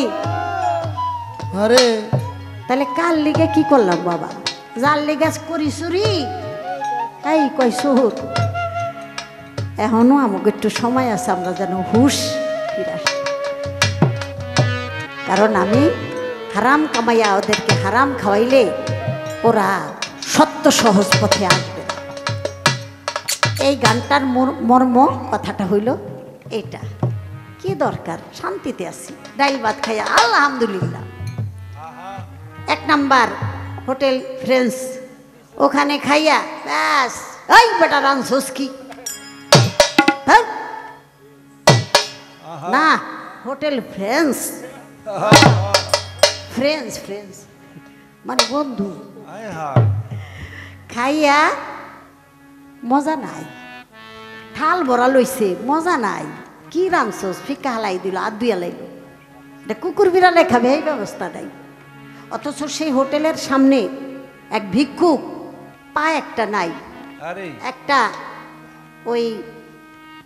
Speaker 4: আরে
Speaker 1: তাহলে কার লিগে কি করলাম বাবা? যার লিগে করি চুরি, এই কই চোর। এখনো আমাকে একটু সময় আছে, আমরা যেন হুশ ফিরে আসি, কারণ আমি হারাম কামাইয়া ওদেরকে হারাম খাওয়াইলে ওরা সত্য সহজ পথে আসবে। এই গানটার মর্ম কথাটা হইল এইটা, কি দরকার, শান্তিতে আছি, ডাইল ভাত খাইয়া আলহামদুলিল্লাহ। 1 নাম্বার হোটেল ফ্রেন্স, ওখানে খাইয়া ব্যাস, ওই বেটা রানছস কি না, হোটেল ফ্রেন্স, ফ্রেন্স ফ্রেন্স মানে বন্ধু, খাইয়া মজা নাই, ঠাল ভরা লইছে, মজা নাই, কি রানছস, ফিকা হালাই দিল, আর দুইয়া লাইল, এটা কুকুর বিড়ালে খাবে, এই ব্যবস্থা নাই। অথচ সেই হোটেলের সামনে এক ভিক্ষুক, পা একটা নাই, একটা ওই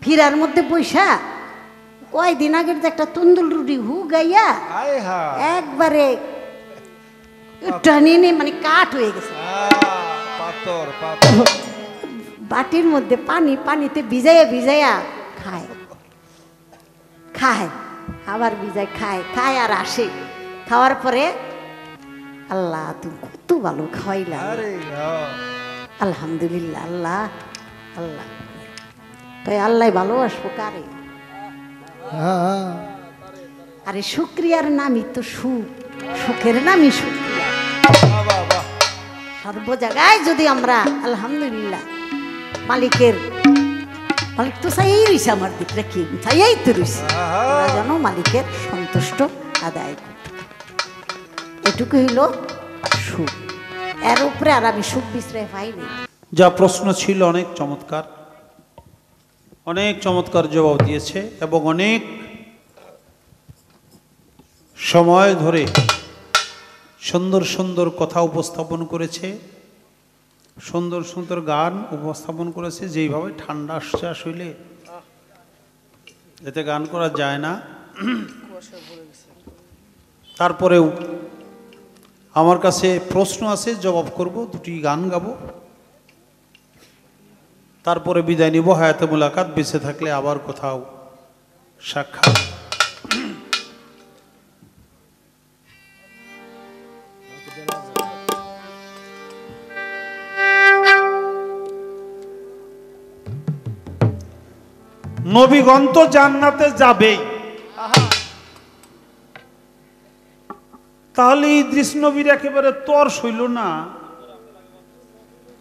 Speaker 1: ফিরার মধ্যে পয়সা, কয়দিন আগের যে একটা তন্দুল রুটি হু গাইয়া একবারে টানিয়ে মানে কাঠ হয়ে গেছে, বাটির মধ্যে পানি, পানিতে ভিজাইয়া ভিজাইয়া খায়, খায় আবার ভিজায়, খায়, খায় আর আসে। খাওয়ার পরে আল্লাহ তুমি কত ভালো খাওয়াইলা, আলহামদুলিল্লাহ, আল্লাহ আল্লাহ, তাই আল্লাহ ভালোবাসবো কারে? আরে শুক্রিয়ার নামই তো সুখ, সুখের নামই শুক্রিয়া। সর্ব জায়গায় যদি আমরা আলহামদুলিল্লাহ, মালিকের, মালিক তো চাইই রয়েছে আমার দিকটা, কি চাইয়াই তো রয়েছে, আমরা যেন মালিকের সন্তুষ্ট আদায় করতে, এটুকু হইল সুখ, এর উপরে আর আমি সুখ বিশ্রয় পাইনি।
Speaker 5: যা প্রশ্ন ছিল অনেক চমৎকার, অনেক চমৎকার জবাব দিয়েছে এবং অনেক সময় ধরে সুন্দর সুন্দর কথা উপস্থাপন করেছে, সুন্দর সুন্দর গান উপস্থাপন করেছে। যেইভাবে ঠান্ডা আসছে আসলে এতে গান করা যায় না, তারপরেও আমার কাছে প্রশ্ন আছে, জবাব করব, দুটি গান গাবো, তারপরে বিদায় নিব। হায়াতে মুলাকাত, বেঁচে থাকলে আবার কোথাও সাক্ষাৎ। নবীগণ তো জান্নাতে যাবেই, তাহলে ইদ্রিস নবীর একেবারে তর সইল না,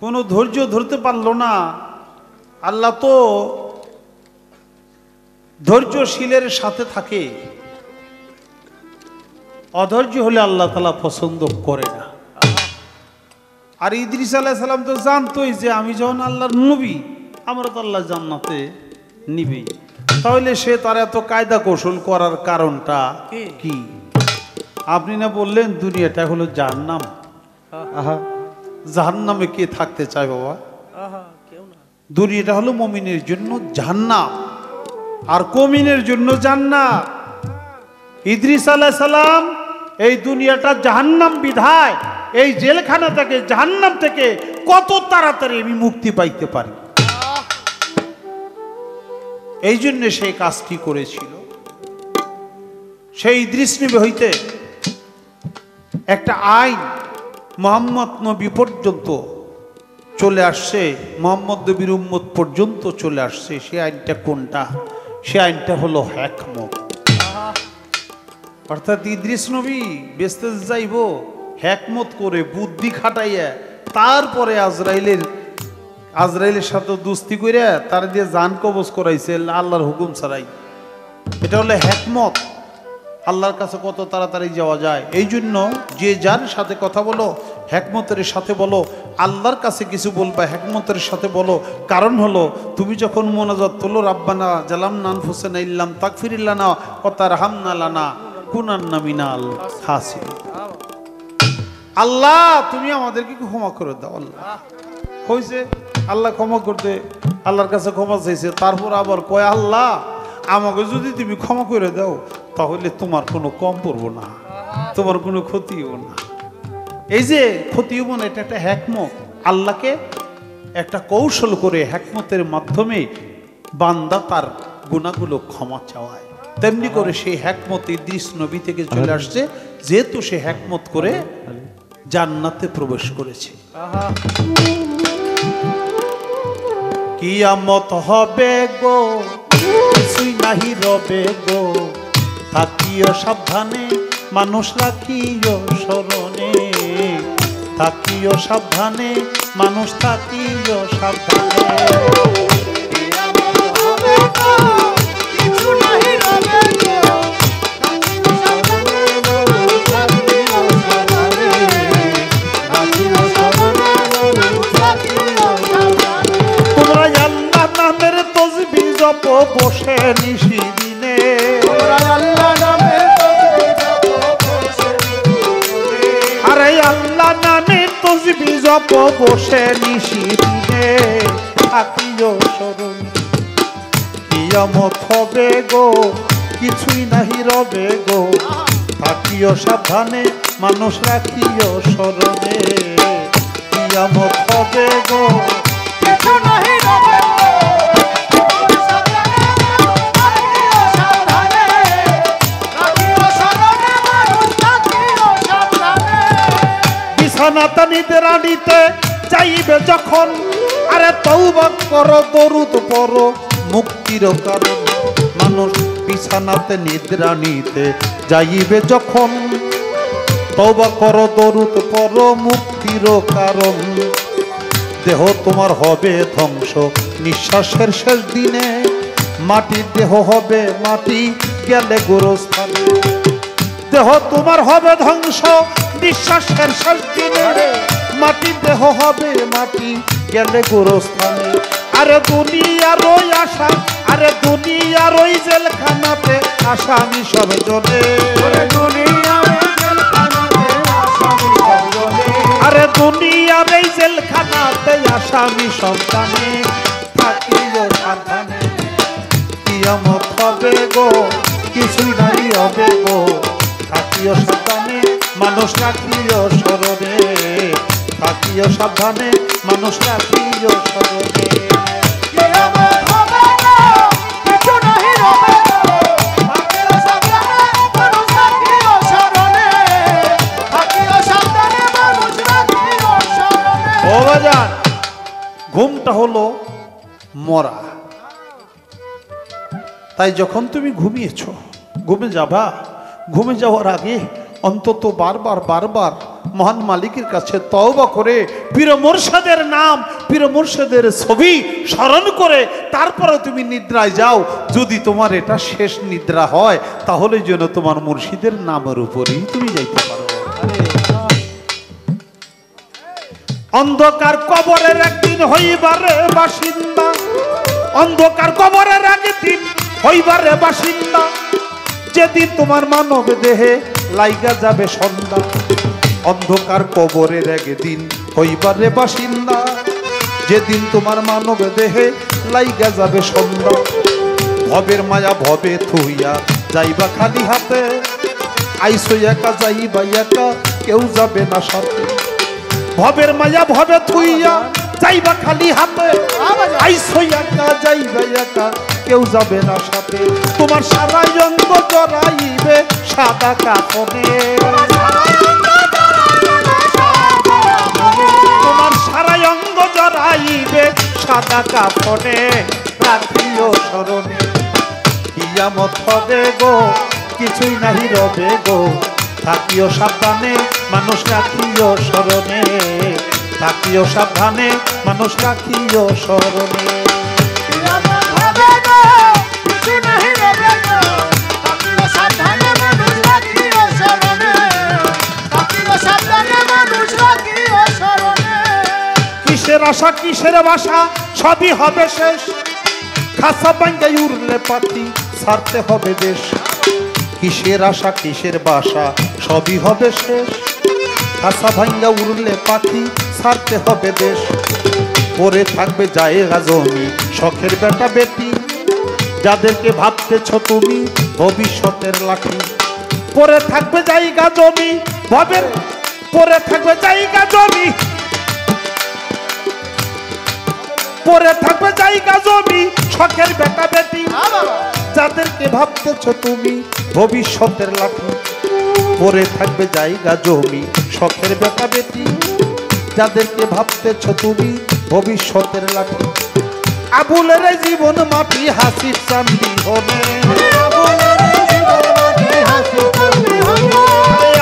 Speaker 5: কোনো ধৈর্য ধরতে পারল না। আল্লাহ তো ধৈর্যশীলের সাথে থাকে, অধৈর্য হলে আল্লাহ তাআলা পছন্দ করে না। আর ইদ্রিস আলাইহিস সালাম তো জানতোই যে আমি যখন আল্লাহর নবী, আমরা তো আল্লাহ জান্নাতে নিবি, তাহলে সে তার এত কায়দা কৌশল করার কারণটা কি? আপনি না বললেন দুনিয়াটা হলো জাহান্নাম। জাহান্নামে কে থাকতে চায় বাবা? দুনিয়াটা হলো মুমিনের জন্য জাহান্নাম আর কমিনের জন্য জান্নাত। ইদ্রিস আলাইহিস সালাম এই দুনিয়াটা জাহান্নাম বিধায় এই জেলখানা থেকে, জাহান্নাম থেকে কত তাড়াতাড়ি আমি মুক্তি পাইতে পারি, এই জন্য সেই কাজটি করেছিল। সেই ইদ্রিস নবী হইতে একটা আইন মুহাম্মদ নবী পর্যন্ত চলে আসছে, মুহাম্মদ নবীর উম্মত পর্যন্ত চলে আসছে। সেই আইনটা কোনটা? সে আইনটা হলো হিকমত। অর্থাৎ ইদ্রিস নবী বেস্তে যাইব হিকমত করে, বুদ্ধি খাটাইয়া, তারপরে আজরাইলের সাথে দুস্তি করে তার দিয়ে জান কবজ করাইছে আল্লাহর হুকুম ছাড়াই। এটা হলো হিকমত। আল্লাহর কাছে কত তাড়াতাড়ি যাওয়া যায়। এই জন্য যে যার সাথে কথা বলো হিকমতের সাথে বলো, আল্লাহর কাছে কিছু বলবা হিকমতের সাথে বলো। কারণ হলো তুমি যখন মোনাজাত তোলো, রাব্বানা জালামনা আনফুসানা ইল্লাম তাগফির লানা ওয়া তারহামনা লানা কুনান্না মিনাল খাসিরিন। আল্লাহ তুমি আমাদেরকে ক্ষমা করে দাও। আল্লাহ হইছে, আল্লাহ ক্ষমা করতে আল্লাহর কাছে ক্ষমা চাইছে, তারপর আবার কয় আল্লাহ আমাকে যদি তুমি ক্ষমা করে দাও তাহলে তোমার কোনো কম পড়বো না, তোমার কোনো ক্ষতি হবো না। এই যে ক্ষতি হবো না, এটা একটা হিকমত। আল্লাহকে একটা কৌশল করে হিকমতের মাধ্যমে বান্দা তার গুনাহগুলো ক্ষমা চাওয়ায়। তেমনি করে সেই হিকমত ইদ্রিস নবী থেকে চলে আসছে, যেহেতু সে হিকমত করে জান্নাতে প্রবেশ করেছে। কিয়ামত হবে গো, কিছুই নাহি রবে গো, থাকিও সাবধানে মানুষ রাখিও স্মরণে, থাকিও সাবধানে মানুষ থাকিও সাবধানে। তোমরা আল্লাহ নামের তসবিহ জপ বসে নিশি দিনে, আল্লাহ নামের আরে আল্লাহ নামের তসবিহ জপ বসে নিশি দিনে, থাকিও স্মরণ। কিয়ামত হবে গো, কিছুই নাহি রবে গো, থাকিও সাবধানে মানুষ রাখিও স্মরণে। কিয়ামত হবে গো, কিছু নাহি রবে গো, বিছানাতে নিদ্রানিতে যাইবে যখন, আরে তওবা করো দরুদ পড়ো মুক্তির কারণ। মানুষ বিছানাতে নিদ্রানিতে যাইবে যখন, তওবা করো দরুদ পড়ো মুক্তির কারণ। দেহ তোমার হবে ধ্বংস নিঃশ্বাসের শেষ দিনে, মাটির দেহ হবে মাটি গেলে গোরস্থানে। দেহ তোমার হবে ধ্বংস নিঃশ্বাসের শেষ দিনে, মাটির দেহ হবে মাটি গেলে গোরস্থানে। আরে দুনিয়ার ওই আশা, আরে দুনিয়ার ওই জেলখানাতে আসামি সব জনে, আরে দুনিয়ার এই জেলখানাতে আসামি সন্তানে, থাকিও সাবধানে। কিয়ামত হবে গো, কিছুই নাই হবে গো, থাকিও সাবধানে মানুষ রাখিও স্মরণে, থাকিও সাবধানে মানুষ রাখিও স্মরণে। ও বাজান, ঘুমটা হলো মরা। তাই যখন তুমি ঘুমিয়েছো, ঘুমে যাবা, ঘুমে যাওয়ার আগে অন্তত বারবার বারবার মহান মালিকের কাছে তওবা করে পীর মুর্শিদের নাম, পীর মুর্শিদের ছবি স্মরণ করে তারপরে তুমি নিদ্রায় যাও। যদি তোমার এটা শেষ নিদ্রা হয় তাহলে যেন তোমার মুর্শিদের নামের উপরেই তুমি যাইতে পারো। অন্ধকার কবরের একদিন হইবারে বাসিন্দা, অন্ধকার কবরের একদিন হইবারে বাসিন্দা, যেদিন তোমার মানব দেহে লাইগা যাবে সন্ধ্যা। অন্ধকার কবরের একদিন হইবারে বাসিন্দা, যেদিন তোমার মানব দেহে লাইগা যাবে সন্ধ্যা। ভবের মায়া ভবে থুইয়া যাইবা খালি হাতে, আইসো একা যাইবা একা কেউ যাবে না সাথে। ভবের মায়া ভবে থুইয়া যাইবা খালি হাতে, আইসো একা যাইবা একা কেউ যাবে না সাথে। তোমার সারা অঙ্গ জড়াইবে সাদা কাপড়ে, তোমার সারা অঙ্গ জড়াইবে সাদা কাপড়ে। রাখিও স্মরণে কিয়ামত হবে গো, কিছুই নাহি রবে গো। থাকিও সাবধানে মানুষ রাখিও স্মরণে, থাকিও সাবধানে মানুষ রাখিও স্মরণে। কিসের আশা কিসের বাসা সবই হবে শেষ, খাসা ভাঙ্গাই উড়লে পাখি ছাড়তে হবে দেশ। কিসের আশা কিসের বাসা সবই হবে শেষ, খাসা ভাঙ্গা উড়লে পাখি ছাড়তে হবে দেশ। পরে থাকবে জায়গা জমি শখের বেটা বেটি, যাদেরকে ভাবতেছ তুমি ভবিষ্যতের লাঠি। পরে থাকবে জায়গা জমি ভবের, পরে থাকবে জায়গা জমি, পরে থাকবে জায়গা জমি শখের বেটা বেটি, যাদেরকে ভাবতেছ তুমি ভবিষ্যতের লাঠি। পরে থাকবে জায়গা জমি শখের বেটা বেটি, যাদেরকে ভাবতেছ তুমি ভবিষ্যতের লাঠি। আবুলের জীবন মাটি হাসির চান্দি হবে,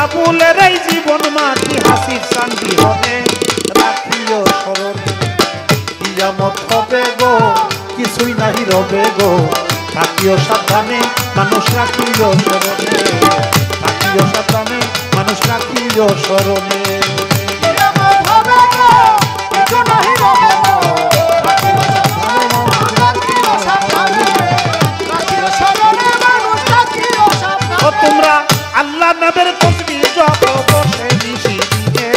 Speaker 5: আবুলের জীবন মাটি হাসির চান্দি হবে। রাখিও স্মরণে কিয়ামত হবে গো, কিছুই নাহি রবে গো। থাকিও সাবধানে মানুষ রাখিও স্মরণে, থাকিও সাবধানে মানুষ রাখিও স্মরণে। তোমরা আল্লাহ নামের তসবিহ জপ বসে নিশি দিনে,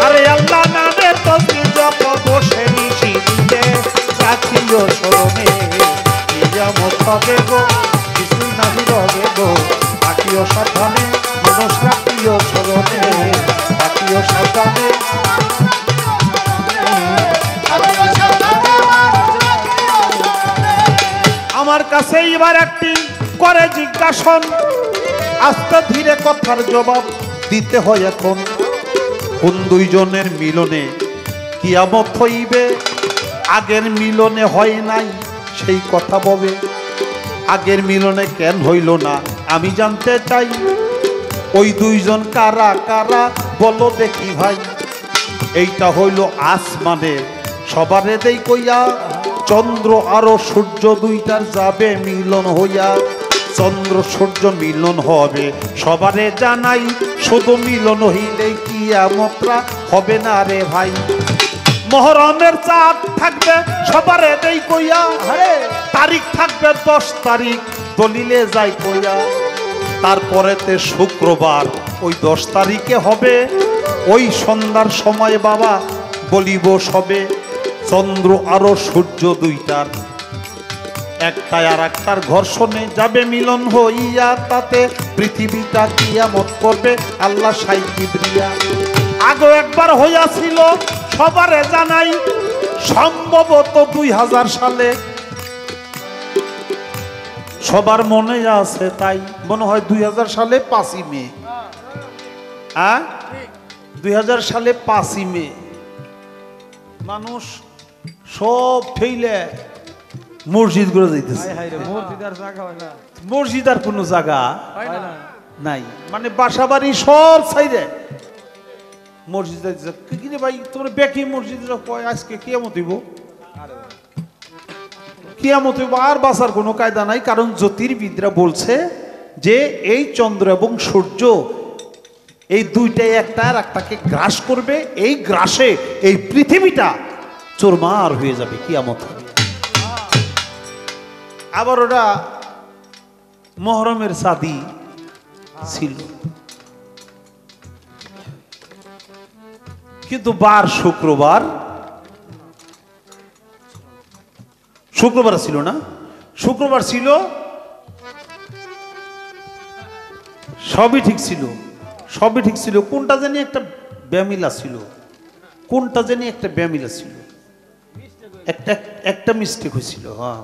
Speaker 5: আরে আল্লাহ নামের তসবিহ জপ বসে নিশি দিনে। রাখিও স্মরণে কিয়ামত হবে গো, কিছুই নাহি রবে গো। থাকিও সাবধানে মানুষ রাখিও স্মরণে, থাকিও সাবধানে। আমার কাছে এবার একটি করে জিজ্ঞাসন, আস্তে ধীরে কথার জবাব দিতে হয় এখন। কোন দুইজনের মিলনে কিয়ামত হইবে, আগের মিলনে হয় নাই সেই কথা ববে। আগের মিলনে কেন হইল না আমি জানতে চাই, ওই দুইজন কারা কারা বলো দেখি ভাই। এইটা হইল আসমানের সবারে দেই কইয়া, চন্দ্র আরো সূর্য দুইটার যাবে মিলন হইয়া। চন্দ্র সূর্য মিলন হবে সবারে জানাই, শুধু মিলন হইলে কিয়ামতটা হবে না রে ভাই। মহরমের চাঁদ থাকবে সবারে দেই কইয়া, তারিখ থাকবে 10 তারিখ দলিলে যাই কইয়া। তারপরেতে শুক্রবার ওই 10 তারিখে হবে, ওই সন্ধ্যার সময় বাবা বলিব সবে। চন্দ্র আরো সূর্য দুইটার একটাই আর একটার ঘর্ষণে যাবে মিলন হইয়া, তাতে পৃথিবীটা কিয়ামত করবে আল্লাহ শাই কিবরিয়া। আগেও একবার হইয়াছিল সবারে জানাই, সম্ভবত 2000 সালে, সবার মনে আছে তাই মনে হয় 2000 সালে 5ই মে। হ্যাঁ 2000 সালে 5ই মে মানুষ সব ঠেইলে মসজিদ করে যাইতেছে। মসজিদ আর কোনো জায়গা নাই, মানে বাসা বাড়ি সব ছাইরে মসজিদ যাইতেছে। কিরে ভাই তোমরা বেকি মসজিদে কয় আজকে কিয়ামত হইব, কিয়ামত হইব, আর বাঁচার কোনো কায়দা নাই। কারণ জ্যোতির্বিদরা বলছে যে এই চন্দ্র এবং সূর্য এই দুইটাই একটা আর একটাকে গ্রাস করবে, এই গ্রাসে এই পৃথিবীটা চোরমার হয়ে যাবে, কিয়ামত হবে। আবার ওটা মহরমের চাঁদি ছিল, কিন্তু বার শুক্রবার, শুক্রবার ছিল না, শুক্রবার ছিল, সবই ঠিক ছিল, সবই ঠিক ছিল। কোনটা জানি একটা ব্যামিলা ছিল, কোনটা জানি একটা ব্যামিলা ছিল, একটা মিস্টেক হয়েছিল। হ্যাঁ,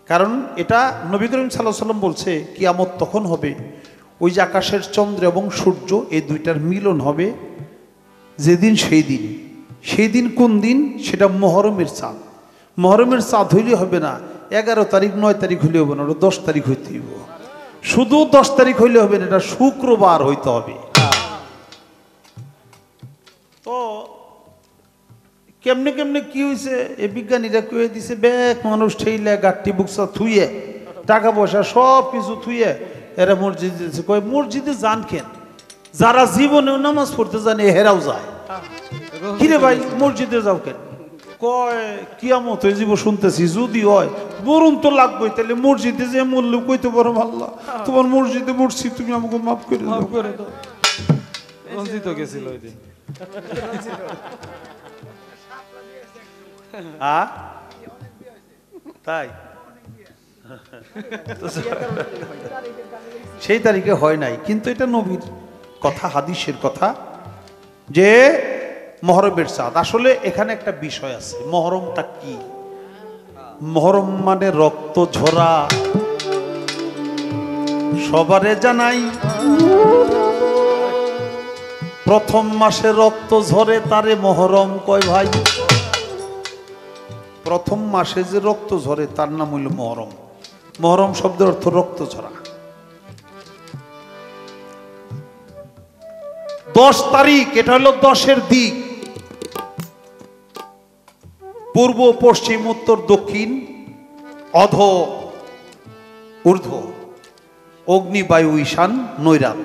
Speaker 5: কারণ এটা নবী করিম সাল্লাল্লাহু আলাইহি ওয়াসাল্লাম বলছে কিয়ামত তখন হবে ওই যে আকাশের চন্দ্র এবং সূর্য এই দুইটার মিলন হবে যেদিন, সেই দিন। সেই দিন কোন দিন? সেটা মহরমের চাঁদ। মহরমের চাঁদ হইলে হবে না, 11 তারিখ 9 তারিখ হইলে হবে না, ওটা 10 তারিখ হইতে হইব। শুধু 10 তারিখ হইলে হবে না, এটা শুক্রবার হইতে হবে। তো কেমনে কেমনে কি হয়েছে এই বিজ্ঞানীরা কয়ে দিছে, ব্যাগ মানুষ ঠেইলে গাঠটি বুকসা থুইয়ে টাকা পয়সা সব কিছু থুইয়ে এরা মসজিদে দিচ্ছে। কয় মসজিদে যান কেন? যারা জীবনেও নামাজ পড়তে জানে হেরাও যায়। কিরে ভাই মসজিদে যাও কেন? কয় কিয়ামত হয়ে যাব শুনতেছি, যদি হয় বরুণ তো লাগবে, তাহলে মসজিদে যে মূল্য কইতে পারো আল্লাহ তোমার মসজিদে মরছি, তুমি আমাকে মাফ করে দাও।
Speaker 3: রঞ্জিত গেছিল ওই দিন।
Speaker 5: তাই সেই তারিখে হয় নাই, কিন্তু এটা নবীর কথা, হাদিসের কথা যে মহরমের চাঁদ। আসলে এখানে একটা বিষয় আছে, মহরমটা কি? মহরম মানে রক্ত ঝরা, সবারে জানাই প্রথম মাসে রক্ত ঝরে তারে মহরম কয় ভাই। প্রথম মাসে যে রক্ত ঝরে তার নাম হইল মহরম। মহরম শব্দের অর্থ রক্ত ঝরা। 10 তারিখ, এটা হলো 10-এর দিক। পূর্ব পশ্চিম উত্তর দক্ষিণ অধ ঊর্ধ্ব অগ্নি বায়ু ঈশান নৈরাত,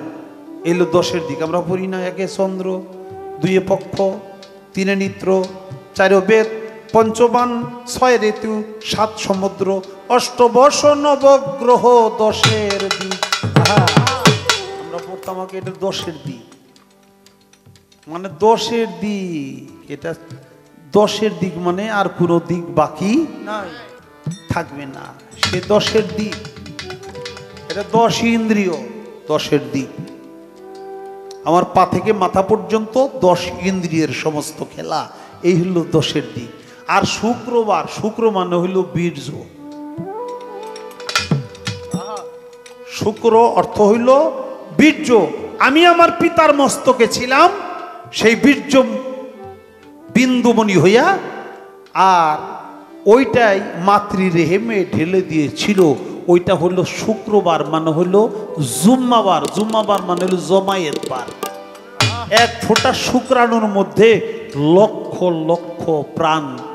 Speaker 5: এলো 10-এর দিক। আমরা পড়ি না, 1 চন্দ্র, 2 পক্ষ, 3 নিত্র, 4 বেদ, 5 বান, 6 ঋতু, 7 সমুদ্র, 8 বর্ষ, 9 গ্রহ, 10-এর দিক। আমরা পড়তাম আগে এটা 10-এর দিক, মানে 10-এর দিক। এটা 10-এর দিক মানে আর কোনো দিক বাকি থাকবে না, সে 10-এর দিক। এটা 10 ইন্দ্রিয়, 10-এর দিক। আমার পা থেকে মাথা পর্যন্ত 10 ইন্দ্রিয়ের সমস্ত খেলা, এই হইল 10-এর দিক। আর শুক্রবার, শুক্র মানে হইল বীর্য। শুক্র অর্থ হইল বীর্য। আমি আমার পিতার মস্তকে ছিলাম, সেই বীর্য বিন্দুমণি হইয়া, আর ওইটাই মাতৃ রেহেমে ঢেলে দিয়েছিল। ওইটা হলো শুক্রবার, মানে হলো জুম্মাবার। জুম্মাবার মানে হলো জমায়েত বার। 1 ফোঁটা শুক্রাণুর মধ্যে লক্ষ লক্ষ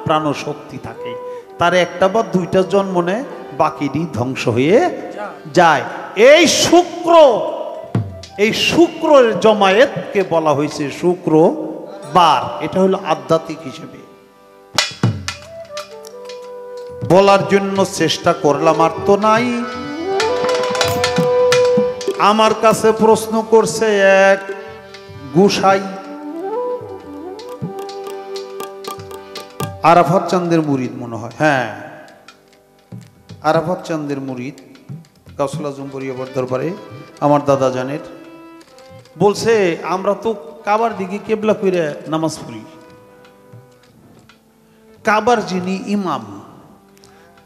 Speaker 5: প্রাণশক্তি থাকে, তার একটা বা 2টা জন্ম নেয়, বাকিটি ধ্বংস হয়ে যায়। এই শুক্রের জমায়েতকে বলা হয়েছে শুক্রবার। এটা হলো আধ্যাত্মিক হিসেবে বলার জন্য চেষ্টা করলাম, আর তো নাই। আমার কাছে প্রশ্ন করছে এক গোসাই, আরাফাত চাঁদের মুরিদ মনে হয়, হ্যাঁ আরাফাত চাঁদের মুরিদ গাউসুল আজম বরিয়াবার দরবারে আমার দাদা জানের বলছে, আমরা তো কাবার দিকে কেবলা করে নামাজ পড়ি। কাবার যিনি ইমাম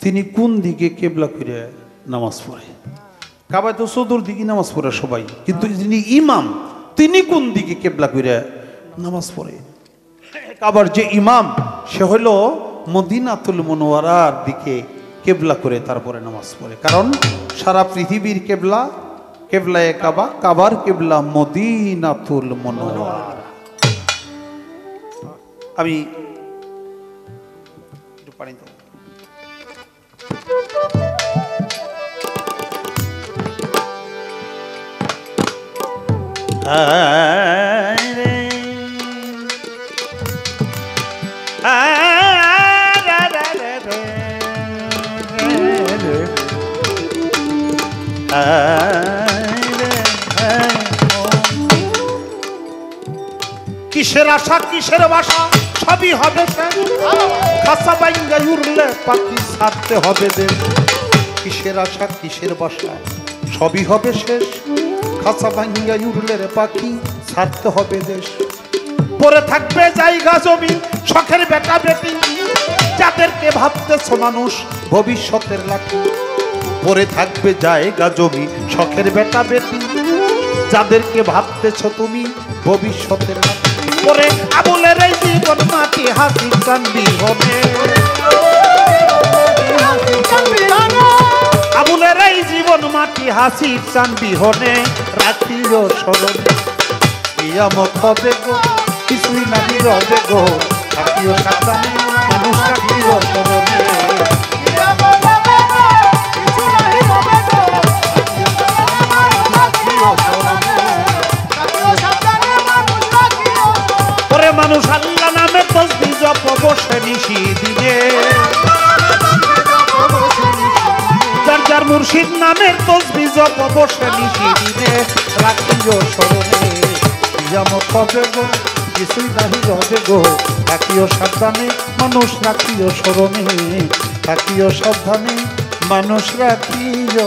Speaker 5: তিনি কোন দিকে কেবলা করে নামাজ পড়ে? কাবায় তো চতুর্দিকে নামাজ পড়ে সবাই, কিন্তু যিনি ইমাম তিনি কোন দিকে কেবলা করে নামাজ পড়ে? কাবার যে ইমাম সে হলো মদিনাতুল মুনওয়ারার দিকে কেবলা করে তারপরে নামাজ পড়ে। কারণ সারা পৃথিবীর কেবলা কেবলায়ে কাবা, কাবার কেবলা মদিনাতুল মুনওয়ারা। আমি একটু পানি দাও। কিসের আশা কিসের বাসা সবই হবে খাসা বাইঙ্গা উড়লে পাখি ছাড়তে হবে দেশ। কিসের আশা কিসের বাসা সবই হবে শেষ, খাসা বাইঙ্গা উড়লে পাখি ছাড়তে হবে দেশ। পরে থাকবে জায়গা জমি শখের বেটা বেটি, যাদেরকে ভাবতেছ মানুষ ভবিষ্যতের লাঠি। পরে থাকবে জায়গা জমি শখের বেটা বেটি, যাদেরকে ভাবতেছ তুমি ভবিষ্যতের লাঠি। পরে আবুলের এই জীবন মাটি হাসি কান্দি হবে, আবুলের এই জীবন মাটি হাসি কান্দি হনে। রাখিও স্মরণে কিয়ামত হবে গো, কিছুই নাহি রবে গো। রাখিও সাবধানে মানুষ, রাখিও স্মরণে। মানুষ আল্লাহ নামে তসবিহ জপ বসে নিশি দিনে, যার যার মুর্শিদ নামের তসবিহ জপ বসে নিশি দিনে। রাখিও স্মরণে কিয়ামত হবে গো, কিছুই নাহি রবে গো। রাখিও সাবধানে মানুষ, রাখিও স্মরণে। রাখিও সাবধানে মানুষ, রাখিও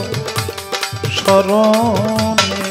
Speaker 5: স্মরণে।